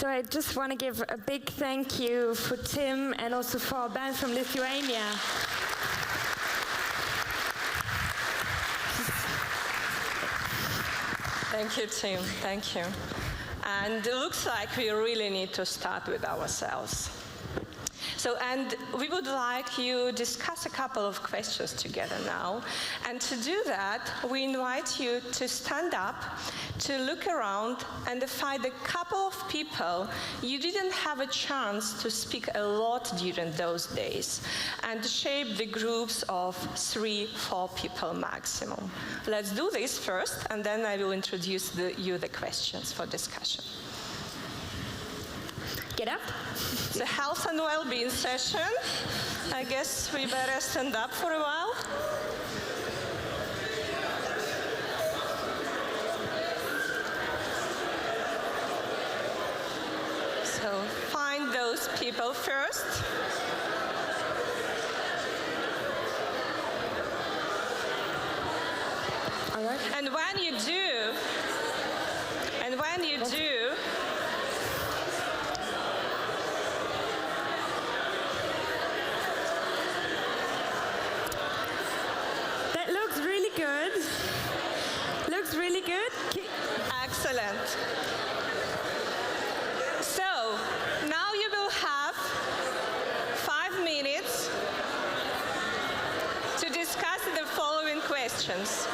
So I just want to give a big thank you for Tim and also for our band from Lithuania. Thank you, Tim. Thank you. And it looks like we really need to start with ourselves. So, and we would like you discuss a couple of questions together now. And to do that, we invite you to stand up, to look around and find a couple of people you didn't have a chance to speak a lot during those days, and shape the groups of 3-4 people maximum. Let's do this first, and then I will introduce you the questions for discussion. Get up. It's a health and well-being session. I guess we better stand up for a while. So find those people first. All right. And when you do, that looks really good. Looks really good. excellent. So now you will have 5 minutes to discuss the following questions.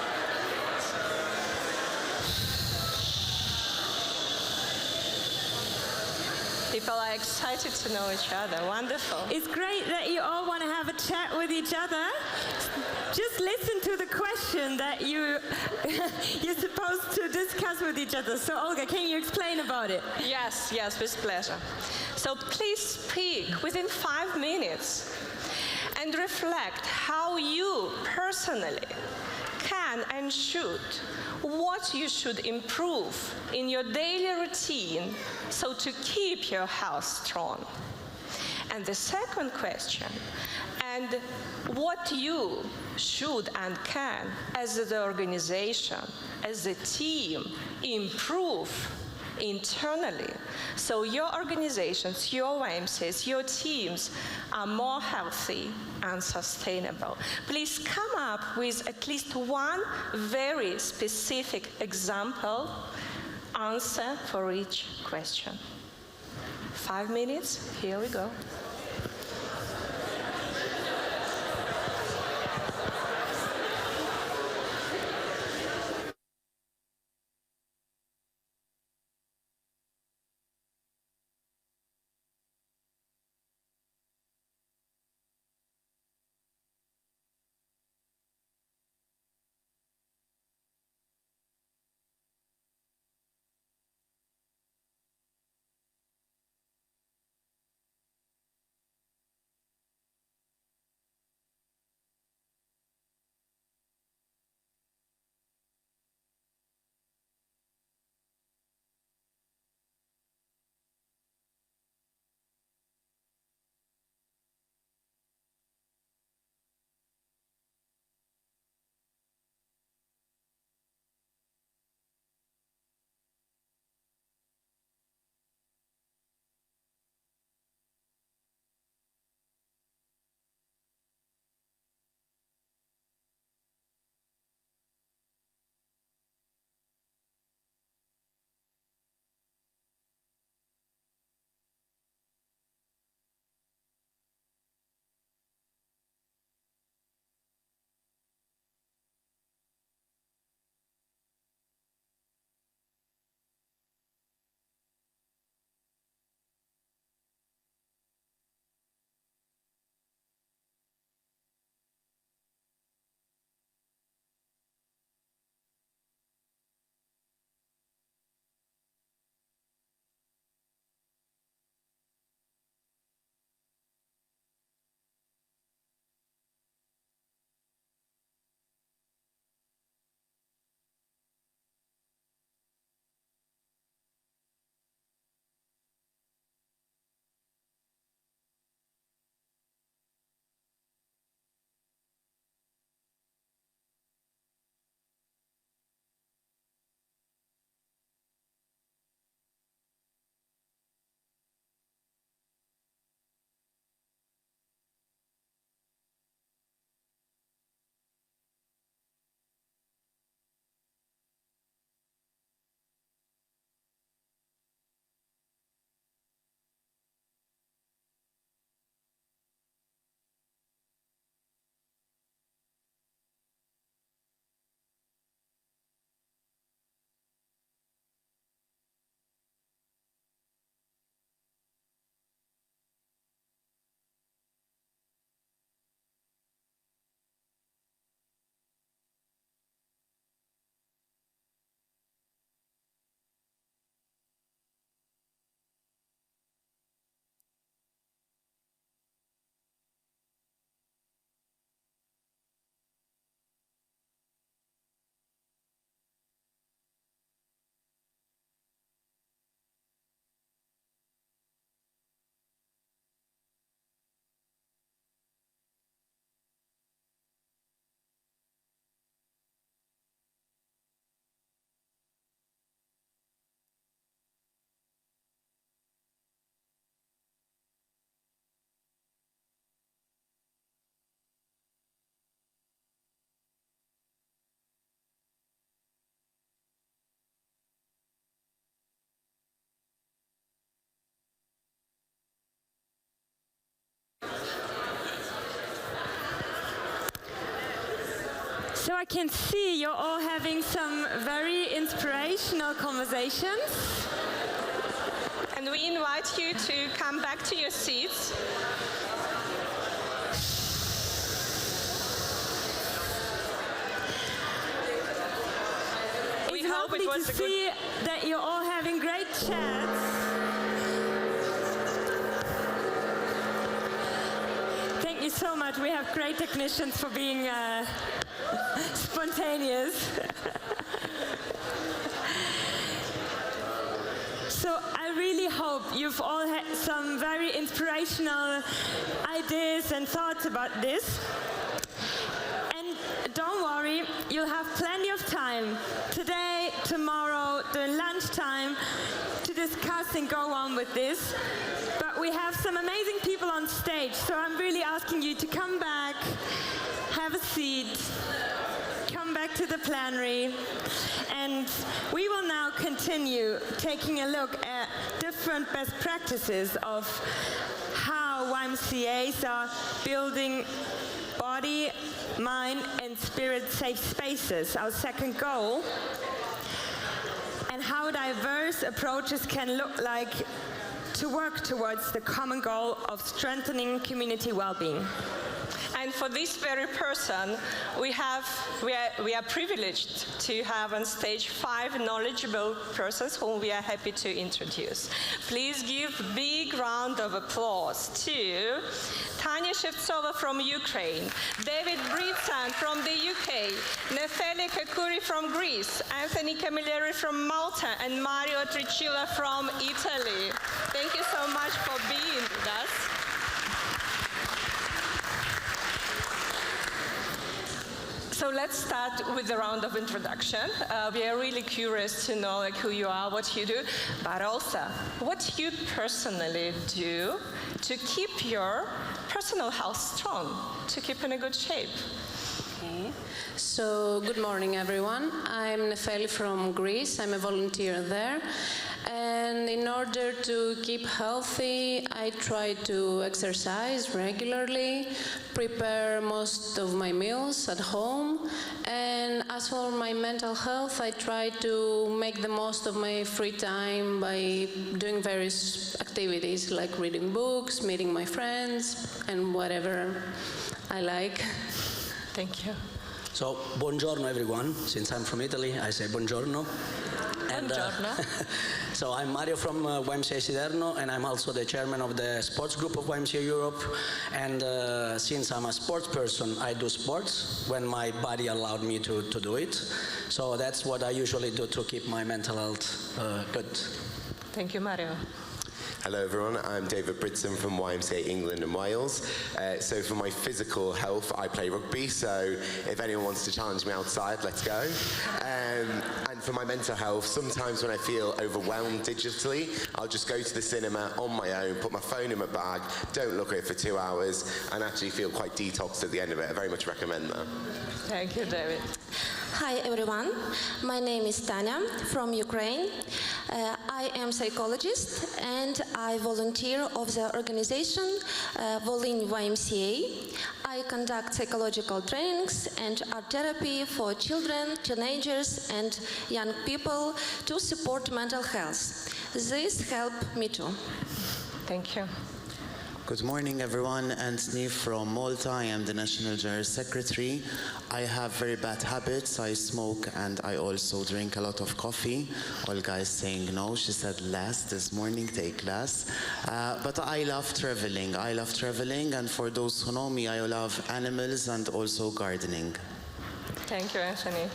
People are excited to know each other. Wonderful. It's great that you all want to have a chat with each other. Just listen to the question that you're supposed to discuss with each other. So Olga, can you explain about it? Yes, with pleasure. So please speak within 5 minutes and reflect how you personally can and should, what you should improve in your daily routine so to keep your health strong. And the second question, and what you should and can, as the organization, as a team, improve internally so your organizations, your YMCAs, your teams are more healthy and sustainable. Please come up with at least one very specific example answer for each question. 5 minutes, here we go. So I can see you're all having some very inspirational conversations. And we invite you to come back to your seats. We hope it was to see that you're all having great chats. Thank you so much. We have great technicians for being spontaneous. So I really hope you've all had some very inspirational ideas and thoughts about this. And don't worry, you'll have plenty of time today, tomorrow, during lunchtime to discuss and go on with this. But we have some amazing people on stage, so I'm really asking you to come back, have a seat, come back to the plenary, and we will now continue taking a look at different best practices of how YMCAs are building body, mind, and spirit safe spaces, our second goal, and how diverse approaches can look like to work towards the common goal of strengthening community well-being. And for this very person, we are privileged to have on stage 5 knowledgeable persons whom we are happy to introduce. Please give a big round of applause to Tanya Shevtsova from Ukraine, David Britsan from the UK, Nefeli Kakuri from Greece, Anthony Camilleri from Malta, and Mario Tricilla from Italy. Thank you so much for being with us. So let's start with the round of introduction. We are really curious to know who you are, what you do, but also what you personally do to keep your personal health strong, to keep in a good shape. Okay. So good morning, everyone. I'm Nefeli from Greece. I'm a volunteer there. And in order to keep healthy, I try to exercise regularly, prepare most of my meals at home, and as for my mental health, I try to make the most of my free time by doing various activities like reading books, meeting my friends, and whatever I like. Thank you. So, buongiorno everyone. Since I'm from Italy, I say buongiorno. And, so I'm Mario from YMCA Siderno, and I'm also the chairman of the sports group of YMCA Europe. And since I'm a sports person, I do sports when my body allowed me to do it. So that's what I usually do to keep my mental health good. Thank you, Mario. Hello everyone, I'm David Britson from YMCA England and Wales. So for my physical health, I play rugby, so if anyone wants to challenge me outside, let's go. And for my mental health, sometimes when I feel overwhelmed digitally, I'll just go to the cinema on my own, put my phone in my bag, don't look at it for 2 hours, and actually feel quite detoxed at the end of it. I very much recommend that. Thank you, David. Hi everyone, my name is Tanya from Ukraine. I am a psychologist and I volunteer of the organization Berlin YMCA. I conduct psychological trainings and art therapy for children, teenagers and young people to support mental health. This helped me too. Thank you. Good morning, everyone. Anthony from Malta. I am the National General Secretary. I have very bad habits. I smoke and I also drink a lot of coffee. Olga is saying no. She said less this morning, take less. But I love traveling. I love traveling, and for those who know me, I love animals and also gardening. Thank you, Anthony.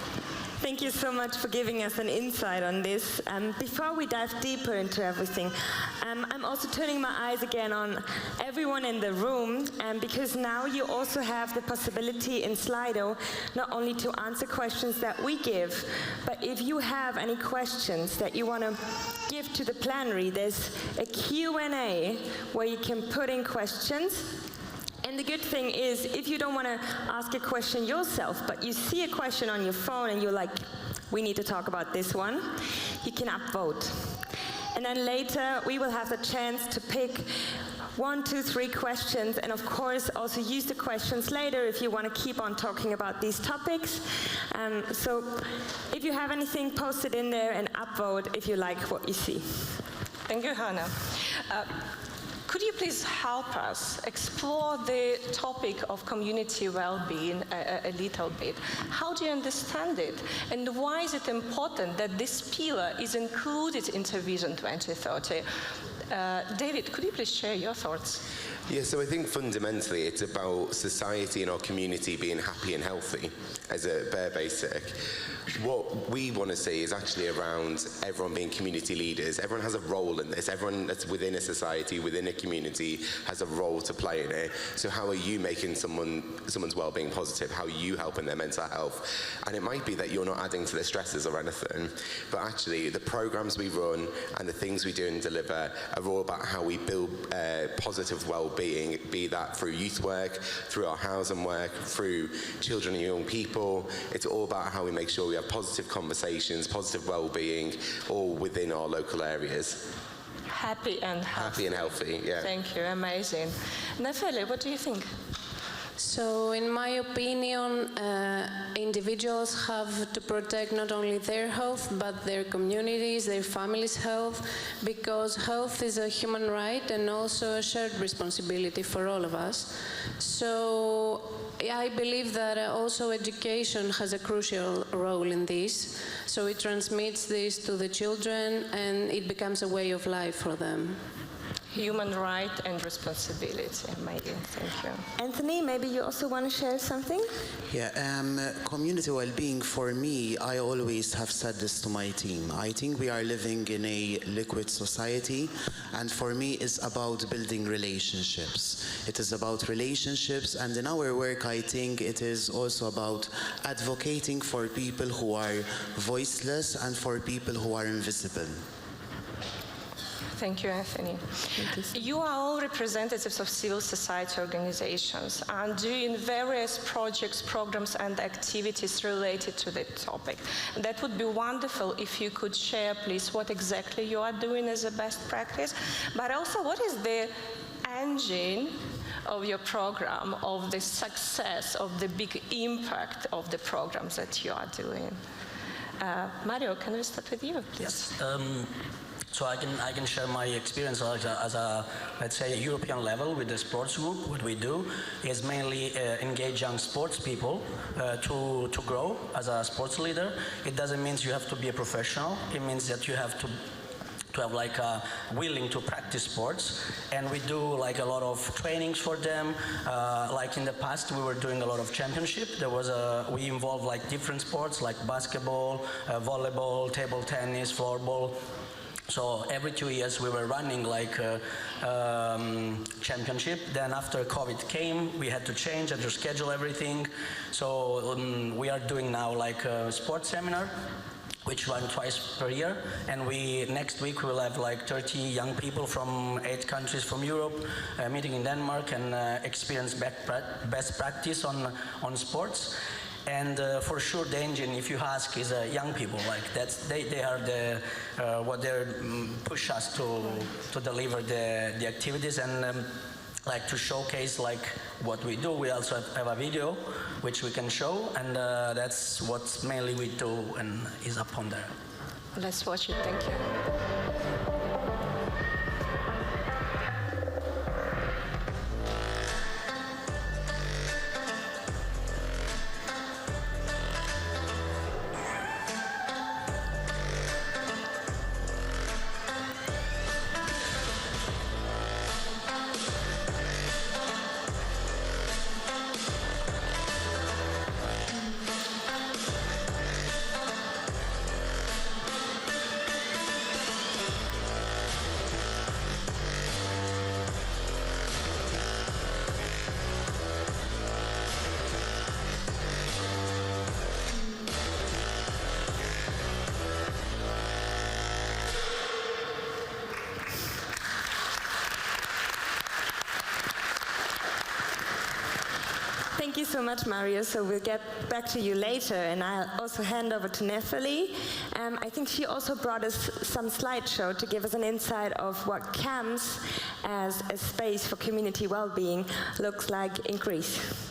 Thank you so much for giving us an insight on this. Before we dive deeper into everything, I'm also turning my eyes again on everyone in the room, because now you also have the possibility in Slido not only to answer questions that we give, but if you have any questions that you want to give to the plenary, there's a Q&A where you can put in questions. And the good thing is, if you don't want to ask a question yourself, but you see a question on your phone and you're like, we need to talk about this one, you can upvote. And then later, we will have the chance to pick 1, 2, 3 questions, and of course also use the questions later if you want to keep on talking about these topics. So if you have anything, post it in there and upvote if you like what you see. Thank you, Hannah. Could you please help us explore the topic of community well-being a little bit? How do you understand it? And why is it important that this pillar is included into Vision 2030? David, could you please share your thoughts? Yeah, so I think fundamentally it's about society and our community being happy and healthy as a bare basic. What we want to see is actually around everyone being community leaders. Everyone has a role in this. Everyone that's within a society, within a community, has a role to play in it. So how are you making someone's well-being positive? How are you helping their mental health? And it might be that you're not adding to their stresses or anything, but actually the programs we run and the things we do and deliver are all about how we build positive well-being, be that through youth work, through our housing work, through children and young people. It's all about how we make sure we have positive conversations, positive well-being, all within our local areas. Happy and healthy. Happy and healthy, yeah. Thank you, amazing. Nefeli, what do you think? So, in my opinion, individuals have to protect not only their health, but their communities, their families' health, because health is a human right and also a shared responsibility for all of us. So, I believe that also education has a crucial role in this. So it transmits this to the children and it becomes a way of life for them. Human right and responsibility. Amazing, thank you. Anthony, maybe you also want to share something? Yeah, community well-being, for me, I always have said this to my team. I think we are living in a liquid society, and for me it's about building relationships. It is about relationships, and in our work I think it is also about advocating for people who are voiceless and for people who are invisible. Thank you, Anthony. Thank you. You are all representatives of civil society organizations and doing various projects, programs, and activities related to the topic. That would be wonderful if you could share, please, what exactly you are doing as a best practice, but also what is the engine of your program, of the success, of the big impact of the programs that you are doing. Mario, can we start with you, please? Yes. So I can share my experience as a, let's say, a European level with the sports group. What we do is mainly engage young sports people to grow as a sports leader. It doesn't mean you have to be a professional. It means that you have to have like willing to practice sports, and we do like a lot of trainings for them. Like in the past, we were doing a lot of championship. We involved like different sports like basketball, volleyball, table tennis, floorball. So every 2 years we were running like a championship. Then after COVID came, we had to change and reschedule everything. So we are doing now like a sports seminar, which run twice per year, and next week we'll have like 30 young people from 8 countries from Europe meeting in Denmark and experience best practice on sports. And for sure, the engine, if you ask, is young people. Like they are the what they push us to deliver the activities and like to showcase like what we do. We also have a video which we can show, and that's what mainly we do and is up on there. Let's watch it. Thank you. thank you so much, Mario. So we'll get back to you later, and I'll also hand over to Nefeli. I think she also brought us some slideshow to give us an insight of what camps as a space for community well-being looks like in Greece.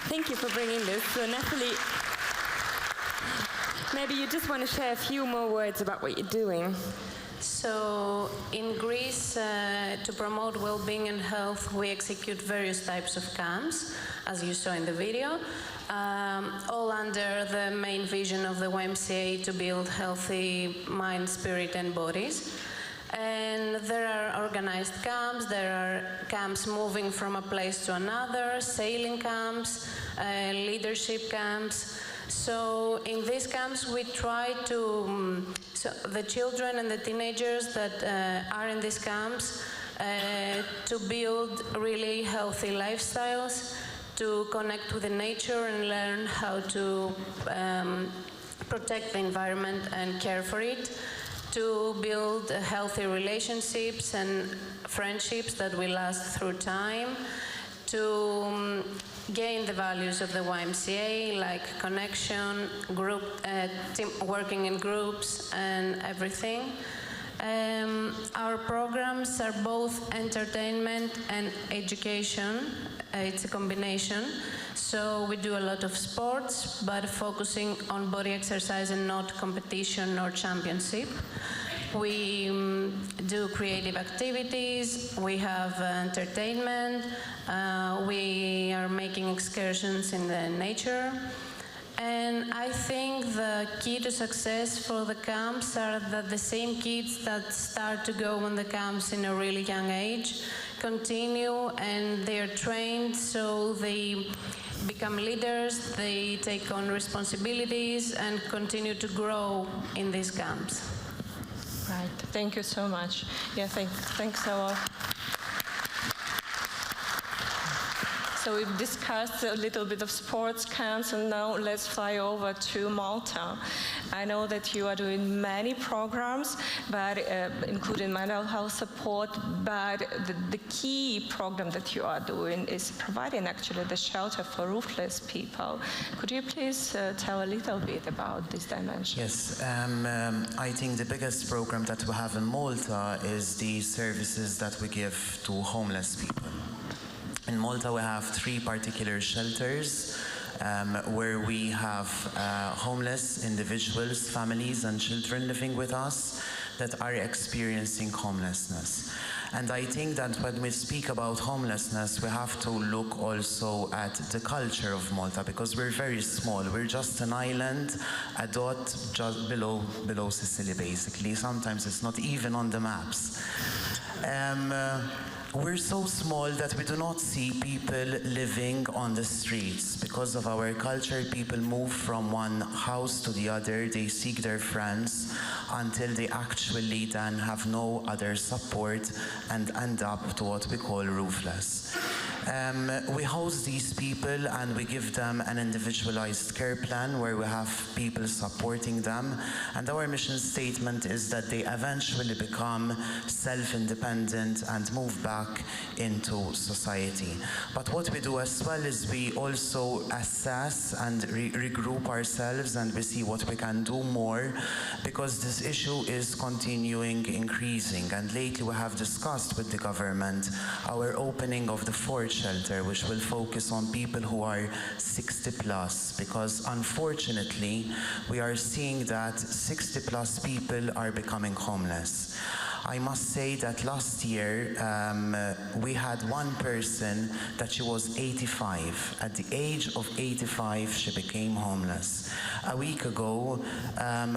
Thank you for bringing this. So Natalie, maybe you just want to share a few more words about what you're doing. So in Greece, to promote well-being and health, we execute various types of camps, as you saw in the video, all under the main vision of the YMCA to build healthy mind, spirit, and bodies. And there are organized camps, there are camps moving from a place to another, sailing camps, leadership camps. So in these camps we try to, so the children and the teenagers that are in these camps to build really healthy lifestyles, to connect with the nature and learn how to protect the environment and care for it, to build healthy relationships and friendships that will last through time, to gain the values of the YMCA, like connection, group, team, working in groups, and everything. Our programs are both entertainment and education. It's a combination. So we do a lot of sports, but focusing on body exercise and not competition or championship. We do creative activities, we have entertainment, we are making excursions in the nature. And I think the key to success for the camps are that the same kids that start to go on the camps in a really young age continue, and they are trained so they become leaders, they take on responsibilities and continue to grow in these camps. Right, thank you so much. Yeah, thanks a lot. So we've discussed a little bit of sports camps, and now let's fly over to Malta. I know that you are doing many programs, but including mental health support, but the key program that you are doing is providing actually the shelter for roofless people. Could you please tell a little bit about this dimension? Yes, I think the biggest program that we have in Malta is the services that we give to homeless people. In Malta, we have 3 particular shelters. where we have homeless individuals, families, and children living with us that are experiencing homelessness. And I think that when we speak about homelessness, we have to look also at the culture of Malta, because we're very small. We're just an island, a dot just below Sicily, basically. Sometimes it's not even on the maps. We're so small that we do not see people living on the streets. Because of our culture, people move from one house to the other, they seek their friends until they actually then have no other support and end up to what we call roofless. We host these people and we give them an individualized care plan where we have people supporting them. And our mission statement is that they eventually become self-independent and move back into society. But what we do as well is we also assess and regroup ourselves, and we see what we can do more, because this issue is continuing increasing. And lately we have discussed with the government our opening of the fourth shelter, which will focus on people who are 60 plus, because unfortunately we are seeing that 60 plus people are becoming homeless. I must say that last year we had one person that she was 85. At the age of 85, she became homeless. A week ago,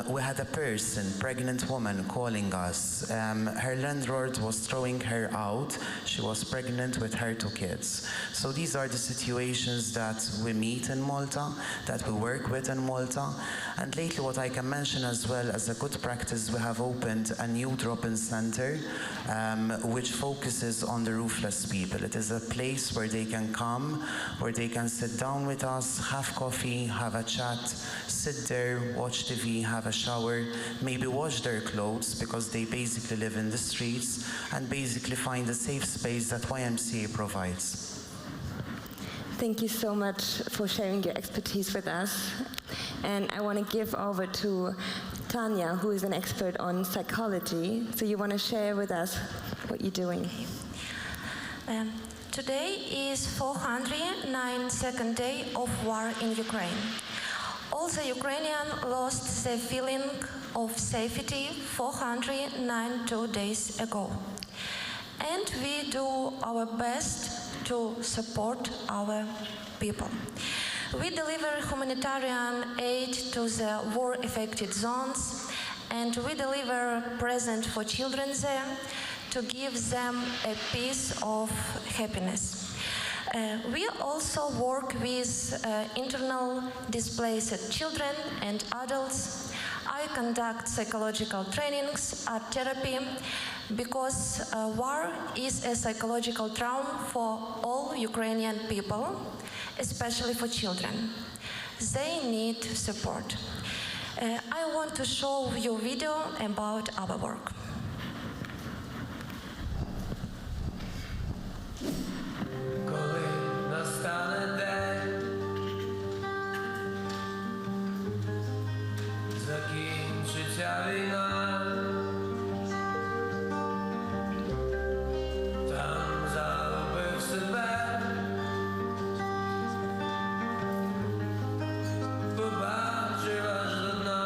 we had a person, pregnant woman, calling us. Her landlord was throwing her out. She was pregnant with her 2 kids. So these are the situations that we meet in Malta, that we work with in Malta. And lately, what I can mention as well as a good practice, we have opened a new drop-in center, which focuses on the roofless people. It is a place where they can come, where they can sit down with us, have coffee, have a chat, sit there, watch TV, have a shower, maybe wash their clothes, because they basically live in the streets, and basically find a safe space that YMCA provides. Thank you so much for sharing your expertise with us. And I want to give over to Tanya, who is an expert on psychology. So you want to share with us what you're doing? Today is 409th day of war in Ukraine. All the Ukrainians lost their feeling of safety 492 days ago. And we do our best to support our people. We deliver humanitarian aid to the war-affected zones, and we deliver presents for children there to give them a piece of happiness. We also work with internal displaced children and adults. I conduct psychological trainings, art therapy, because war is a psychological trauma for all Ukrainian people, especially for children. They need support. I want to show you a video about our work. Коли настане день, закінчиться війна, там загубив себе, побачив аж до дна.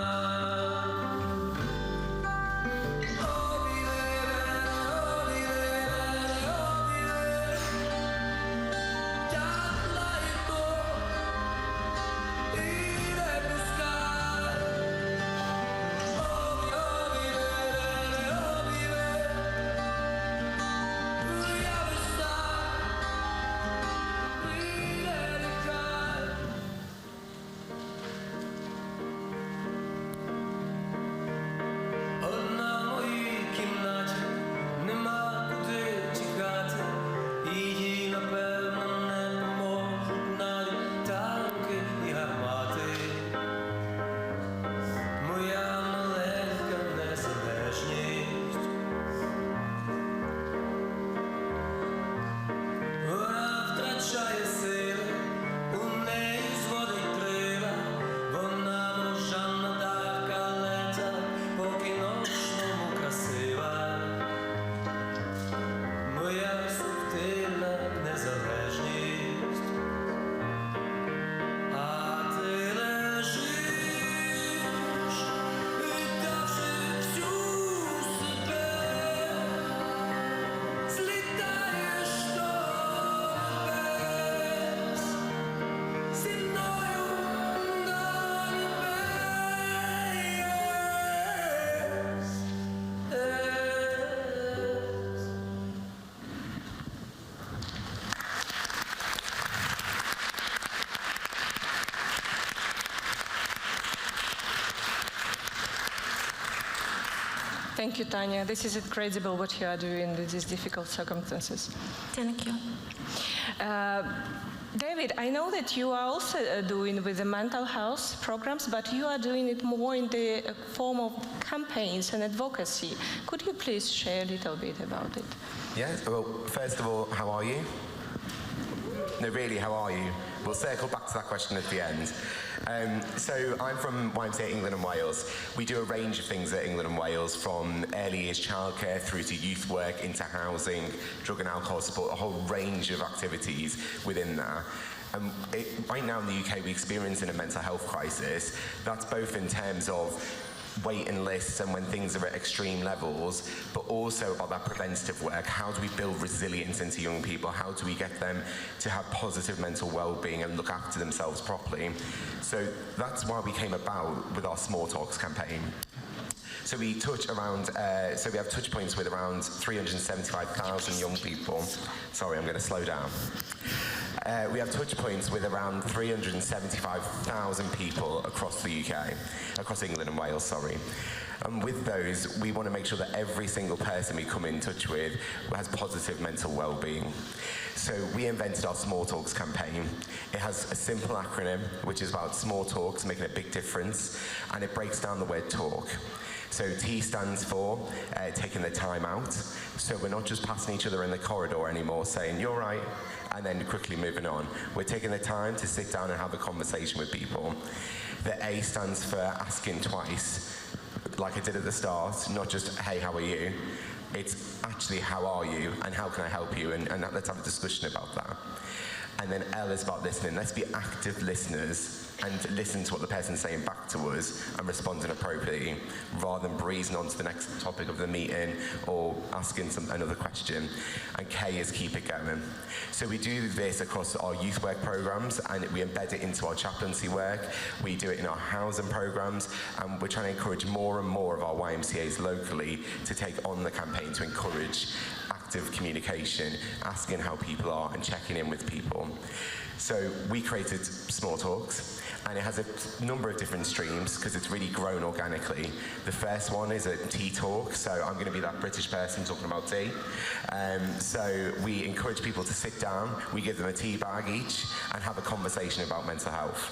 Thank you, Tanya. This is incredible what you are doing in these difficult circumstances. Thank you. David, I know that you are also doing with the mental health programs, but you are doing it more in the form of campaigns and advocacy. Could you please share a little bit about it? Yeah, well, first of all, how are you? No, really, how are you? We'll circle back to that question at the end. So I'm from YMCA England and Wales. We do a range of things at England and Wales, from early years childcare through to youth work, into housing, drug and alcohol support, a whole range of activities within that. Right now in the UK, we're experiencing a mental health crisis. That's both in terms of waiting lists and when things are at extreme levels, but also about that preventative work. How do we build resilience into young people? How do we get them to have positive mental well-being and look after themselves properly? So that's why we came about with our Small Talks campaign. So we touch around, we have touch points with around 375,000 young people. Sorry, I'm going to slow down. We have touch points with around 375,000 people across the UK, across England and Wales, sorry. And with those, we want to make sure that every single person we come in touch with has positive mental well-being. So we invented our Small Talks campaign. It has a simple acronym, which is about small talks, making a big difference, and it breaks down the word talk. So T stands for taking the time out. So we're not just passing each other in the corridor anymore saying, "You're right," and then quickly moving on. We're taking the time to sit down and have a conversation with people. The A stands for asking twice, like I did at the start, not just, "Hey, how are you?" It's actually, "How are you?" and "How can I help you?" and let's have a discussion about that. And then L is about listening. Let's be active listeners and listen to what the person's saying back to us and responding appropriately, rather than breezing on to the next topic of the meeting or asking another question. And K is keep it going. So we do this across our youth work programs, and we embed it into our chaplaincy work. We do it in our housing programs, and we're trying to encourage more and more of our YMCAs locally to take on the campaign to encourage active communication, asking how people are and checking in with people. So we created Small Talks, and it has a number of different streams because it's really grown organically. The first one is a tea talk, so I'm going to be that British person talking about tea. So we encourage people to sit down, we give them a tea bag each, and have a conversation about mental health.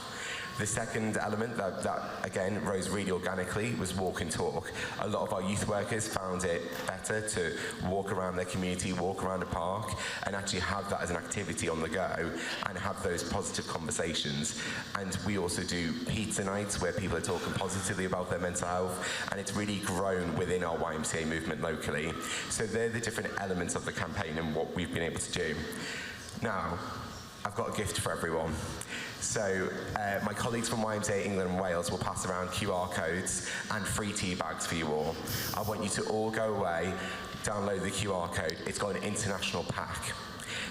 The second element that again rose really organically was walk and talk. A lot of our youth workers found it better to walk around their community, walk around a park, and actually have that as an activity on the go and have those positive conversations. And we also do pizza nights where people are talking positively about their mental health, and it's really grown within our YMCA movement locally. So they're the different elements of the campaign and what we've been able to do. Now, I've got a gift for everyone. So my colleagues from YMCA England and Wales will pass around QR codes and free tea bags for you all. I want you to all go away, download the QR code. It's got an international pack.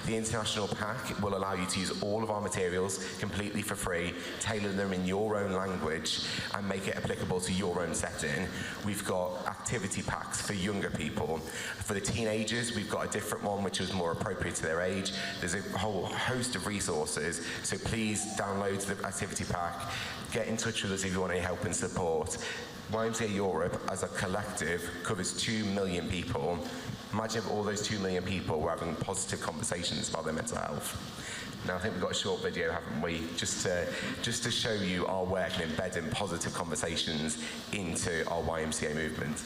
The international pack will allow you to use all of our materials completely for free, tailor them in your own language, and make it applicable to your own setting. We've got activity packs for younger people. For the teenagers, we've got a different one which is more appropriate to their age. There's a whole host of resources, so please download the activity pack. Get in touch with us if you want any help and support. YMCA Europe, as a collective, covers 2 million people. Imagine if all those 2 million people were having positive conversations about their mental health. Now, I think we've got a short video, haven't we? Just to show you our work and embedding positive conversations into our YMCA movement.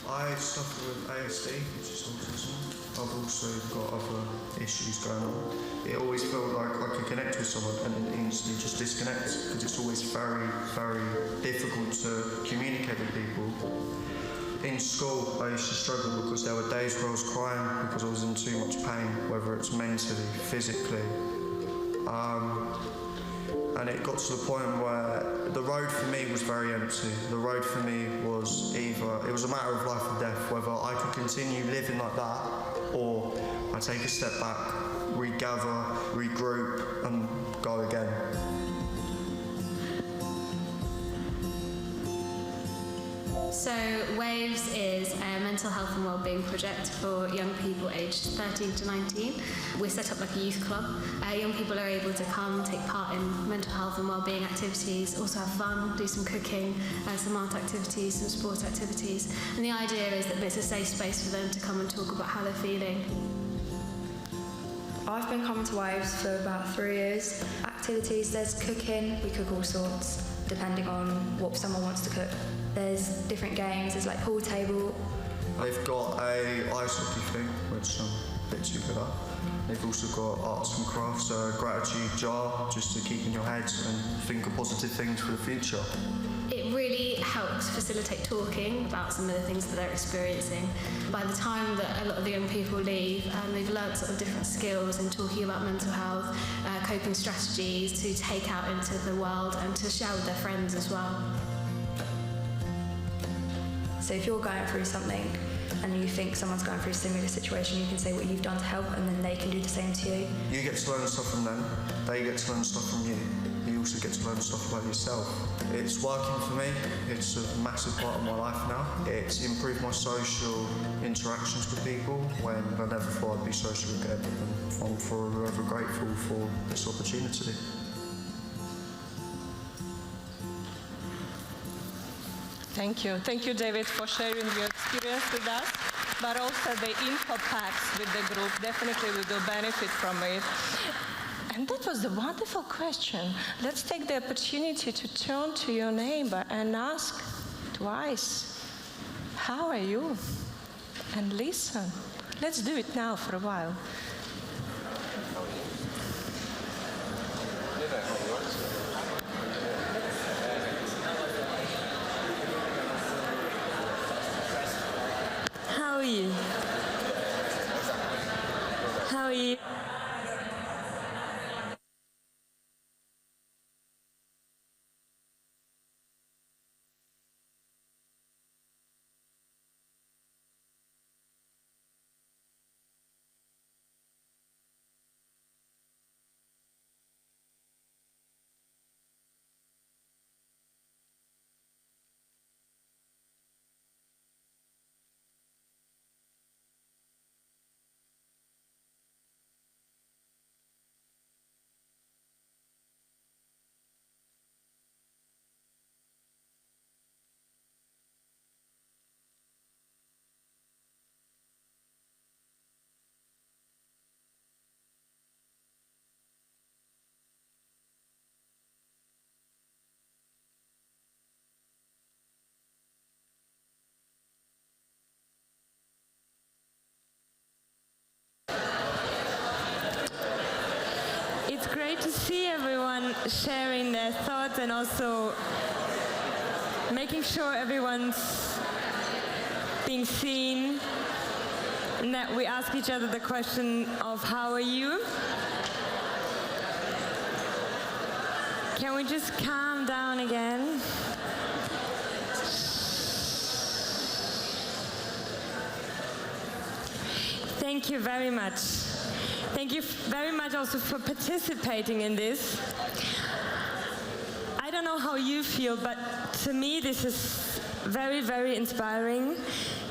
I suffer with ASD, which is autism. I've also got other issues going on. It always felt like I could connect with someone and then instantly just disconnect, because it's always very, very difficult to communicate with people. In school, I used to struggle because there were days where I was crying because I was in too much pain, whether it's mentally, physically. And it got to the point where the road for me was very empty. The road for me was either, it was a matter of life and death, whether I could continue living like that or I take a step back, regather, regroup and go again. So WAVES is a mental health and wellbeing project for young people aged 13 to 19. We're set up like a youth club. Young people are able to come, take part in mental health and wellbeing activities, also have fun, do some cooking, some art activities, some sport activities. And the idea is that it's a safe space for them to come and talk about how they're feeling. I've been coming to WAVES for about 3 years. Activities, there's cooking, we cook all sorts, depending on what someone wants to cook. There's different games, there's like pool table. They've got a ice hockey thing, which I'm a bit too good at. They've also got arts and crafts, a gratitude jar, just to keep in your head and think of positive things for the future. It really helps facilitate talking about some of the things that they're experiencing. By the time that a lot of the young people leave, they've learnt sort of different skills in talking about mental health, coping strategies to take out into the world and to share with their friends as well. So if you're going through something and you think someone's going through a similar situation, you can say what you've done to help, and then they can do the same to you. You get to learn stuff from them, they get to learn stuff from you. You also get to learn stuff about yourself. It's working for me, it's a massive part of my life now. It's improved my social interactions with people when I never thought I'd be social again. And I'm forever grateful for this opportunity. Thank you. Thank you, David, for sharing your experience with us, but also the info packs with the group. Definitely we will benefit from it. And that was a wonderful question. Let's take the opportunity to turn to your neighbor and ask twice, how are you? And listen. Let's do it now for a while. How are you? How are you? It's great to see everyone sharing their thoughts and also making sure everyone's being seen, and that we ask each other the question of how are you? Can we just calm down again? Thank you very much. Thank you very much also for participating in this. I don't know how you feel, but to me this is very, very inspiring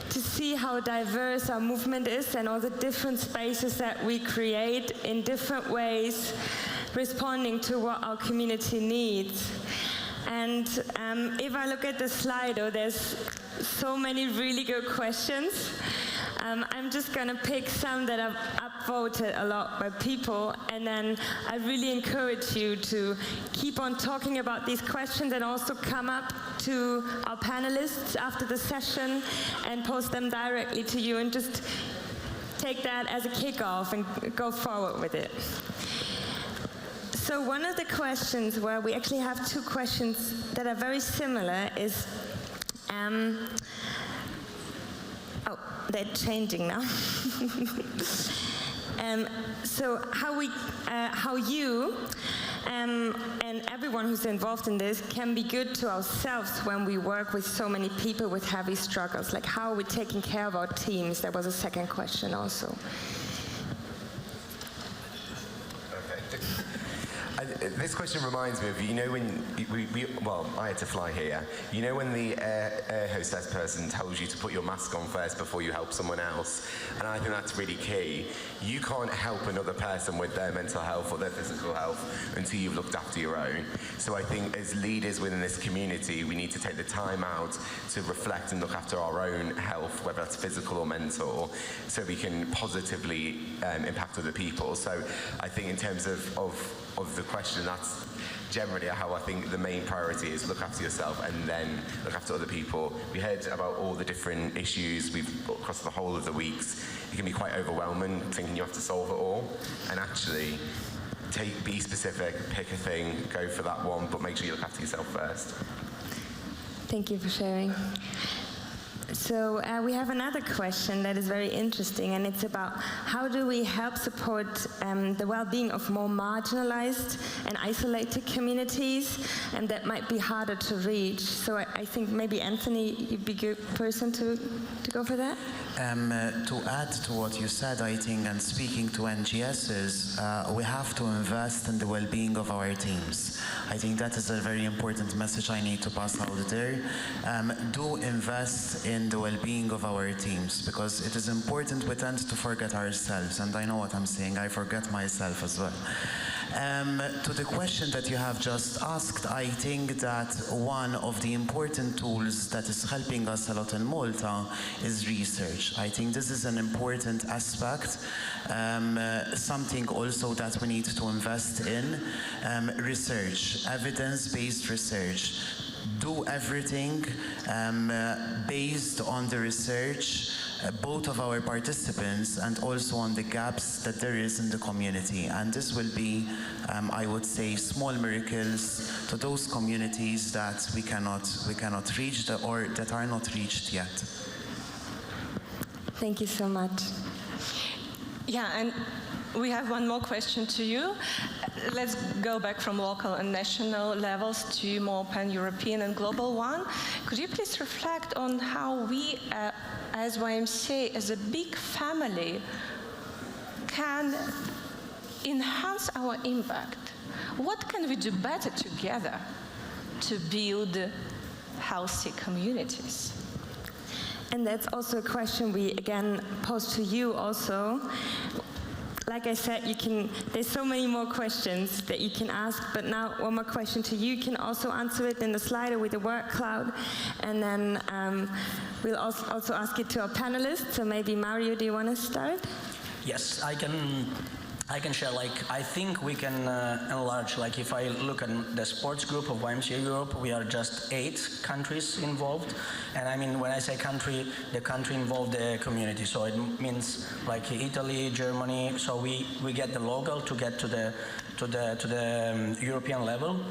to see how diverse our movement is and all the different spaces that we create in different ways, responding to what our community needs. And if I look at the Slido, there's so many really good questions. I'm just going to pick some that are upvoted a lot by people, and then I really encourage you to keep on talking about these questions and also come up to our panelists after the session and post them directly to you, and just take that as a kickoff and go forward with it. So one of the questions where we actually have two questions that are very similar is, they're changing now. So how you and everyone who's involved in this can be good to ourselves when we work with so many people with heavy struggles. Like, how are we taking care of our teams? That was a second question also. this question reminds me of, you know, when well, I had to fly here. You know when the air hostess person tells you to put your mask on first before you help someone else? And I think that's really key. You can't help another person with their mental health or their physical health until you've looked after your own. So I think as leaders within this community, we need to take the time out to reflect and look after our own health, whether that's physical or mental, so we can positively impact other people. So I think in terms of the question, that's generally how I think the main priority is: look after yourself and then look after other people. We heard about all the different issues we've across the whole of the weeks. It can be quite overwhelming thinking you have to solve it all, and actually be specific, pick a thing, go for that one, but make sure you look after yourself first. Thank you for sharing. So we have another question that is very interesting, and it's about how do we help support the well-being of more marginalized and isolated communities, and that might be harder to reach. So I think maybe Anthony, you'd be a good person to go for that. To add to what you said, I think, and speaking to NGSs, we have to invest in the well-being of our teams. I think that is a very important message I need to pass out there. Do invest in the well-being of our teams, because it is important. We tend to forget ourselves, and I know what I'm saying, I forget myself as well. To the question that you have just asked, I think that one of the important tools that is helping us a lot in Malta is research. I think this is an important aspect, something also that we need to invest in. Research, evidence-based research. Do everything based on the research, both of our participants and also on the gaps that there is in the community. And this will be, I would say, small miracles to those communities that we cannot reach or that are not reached yet. Thank you so much. Yeah, and we have one more question to you. Let's go back from local and national levels to more pan-European and global one. Could you please reflect on how we, as YMCA, as a big family, can enhance our impact? What can we do better together to build healthy communities? And that's also a question we again pose to you also. Like I said, there's so many more questions that you can ask, but now one more question to you. You can also answer it in the slider with the word cloud, and then we'll also ask it to our panelists. So maybe Mario, do you want to start? Yes, I can share, I think we can enlarge, if I look at the sports group of YMCA Europe, we are just 8 countries involved. And I mean, when I say country, the country involved the community. So it means Italy, Germany, so we get the local to get to the European level.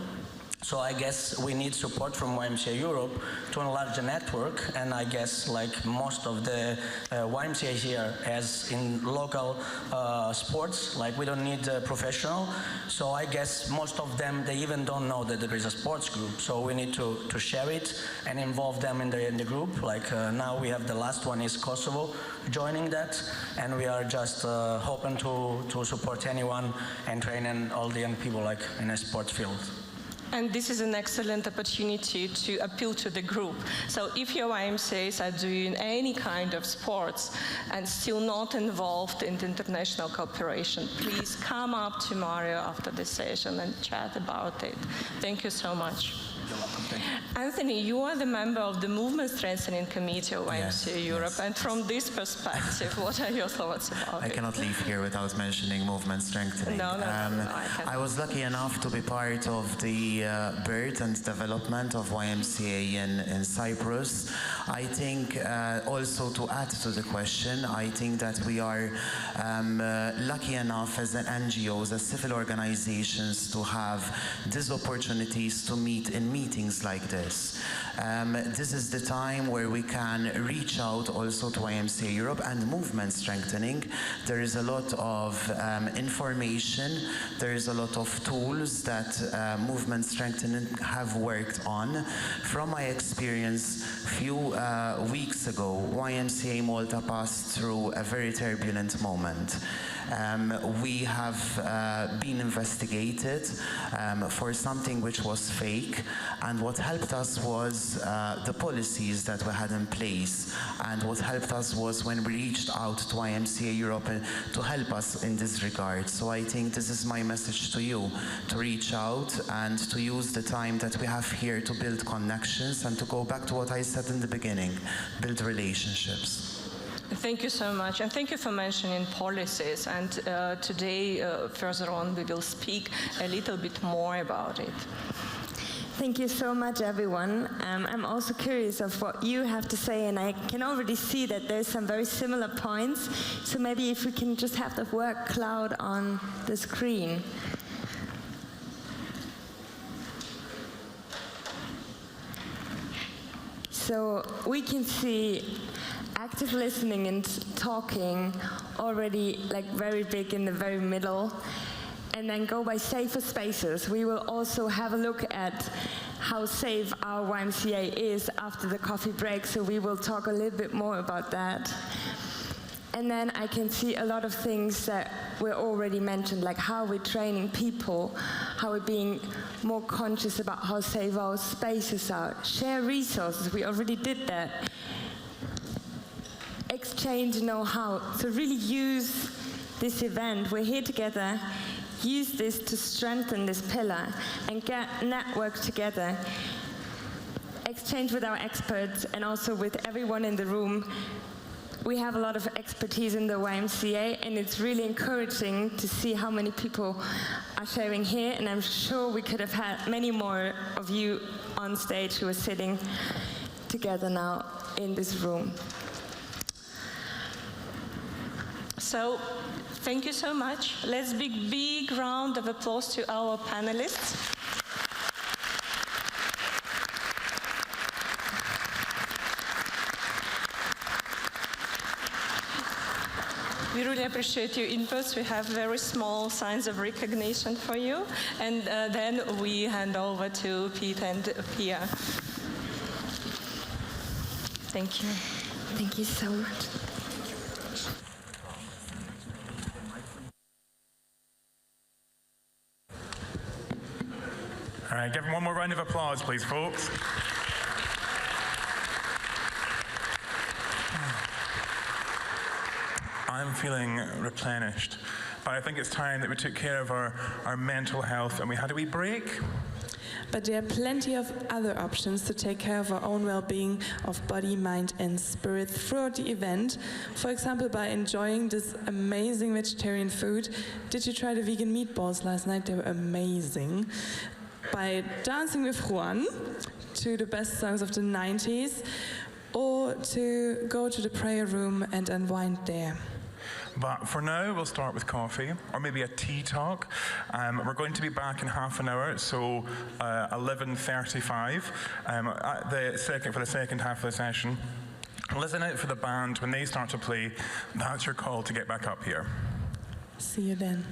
So I guess we need support from YMCA Europe to enlarge the network, and I guess most of the YMCA here has in local sports, we don't need a professional. So I guess most of them, they even don't know that there is a sports group. So we need to share it and involve them in the group. Now we have the last one is Kosovo joining that, and we are just hoping to support anyone and train all the young people in a sports field. And this is an excellent opportunity to appeal to the group. So if your YMCAs are doing any kind of sports and still not involved in the international cooperation, please come up to Mario after the session and chat about it. Thank you so much. You're welcome. Thank you. Anthony, you are the member of the Movement Strengthening Committee of YMCA Europe, and from this perspective, what are your thoughts about it? I cannot leave here without mentioning movement strengthening. No, I was lucky enough to be part of the birth and development of YMCA in Cyprus. I think also to add to the question, I think that we are lucky enough as an NGOs, as civil organizations, to have these opportunities to meet in meetings like this. This is the time where we can reach out also to YMCA Europe and movement strengthening. There is a lot of information, there is a lot of tools that movement strengthening have worked on. From my experience, few weeks ago, YMCA Malta passed through a very turbulent moment. We have been investigated for something which was fake, and what helped us was the policies that we had in place, and what helped us was when we reached out to YMCA Europe to help us in this regard. So I think this is my message to you, to reach out and to use the time that we have here to build connections and to go back to what I said in the beginning, build relationships. Thank you so much, and thank you for mentioning policies. And today, further on, we will speak a little bit more about it. Thank you so much, everyone. I'm also curious of what you have to say, and I can already see that there's some very similar points. So maybe if we can just have the word cloud on the screen. So we can see active listening and talking already like very big in the very middle. And then go by safer spaces. We will also have a look at how safe our YMCA is after the coffee break, so we will talk a little bit more about that. And then I can see a lot of things that were already mentioned, like how we're training people, how we're being more conscious about how safe our spaces are. Share resources, we already did that. Exchange know-how, so really use this event. We're here together. Use this to strengthen this pillar and get networked together. Exchange with our experts and also with everyone in the room. We have a lot of expertise in the YMCA, and it's really encouraging to see how many people are sharing here, and I'm sure we could have had many more of you on stage who are sitting together now in this room. So, thank you so much. Let's give a big round of applause to our panelists. We really appreciate your inputs. We have very small signs of recognition for you. And then we hand over to Pete and Pia. Thank you. Thank you so much. All right, give them one more round of applause, please, folks. I'm feeling replenished, but I think it's time that we took care of our mental health and we had a wee break. But there are plenty of other options to take care of our own well-being of body, mind and spirit throughout the event. For example, by enjoying this amazing vegetarian food. Did you try the vegan meatballs last night? They were amazing. By dancing with Juan to the best songs of the 90s, or to go to the prayer room and unwind there. But for now, we'll start with coffee, or maybe a tea talk. We're going to be back in half an hour, so 11:35 for the second half of the session. Listen out for the band. When they start to play, that's your call to get back up here. See you then.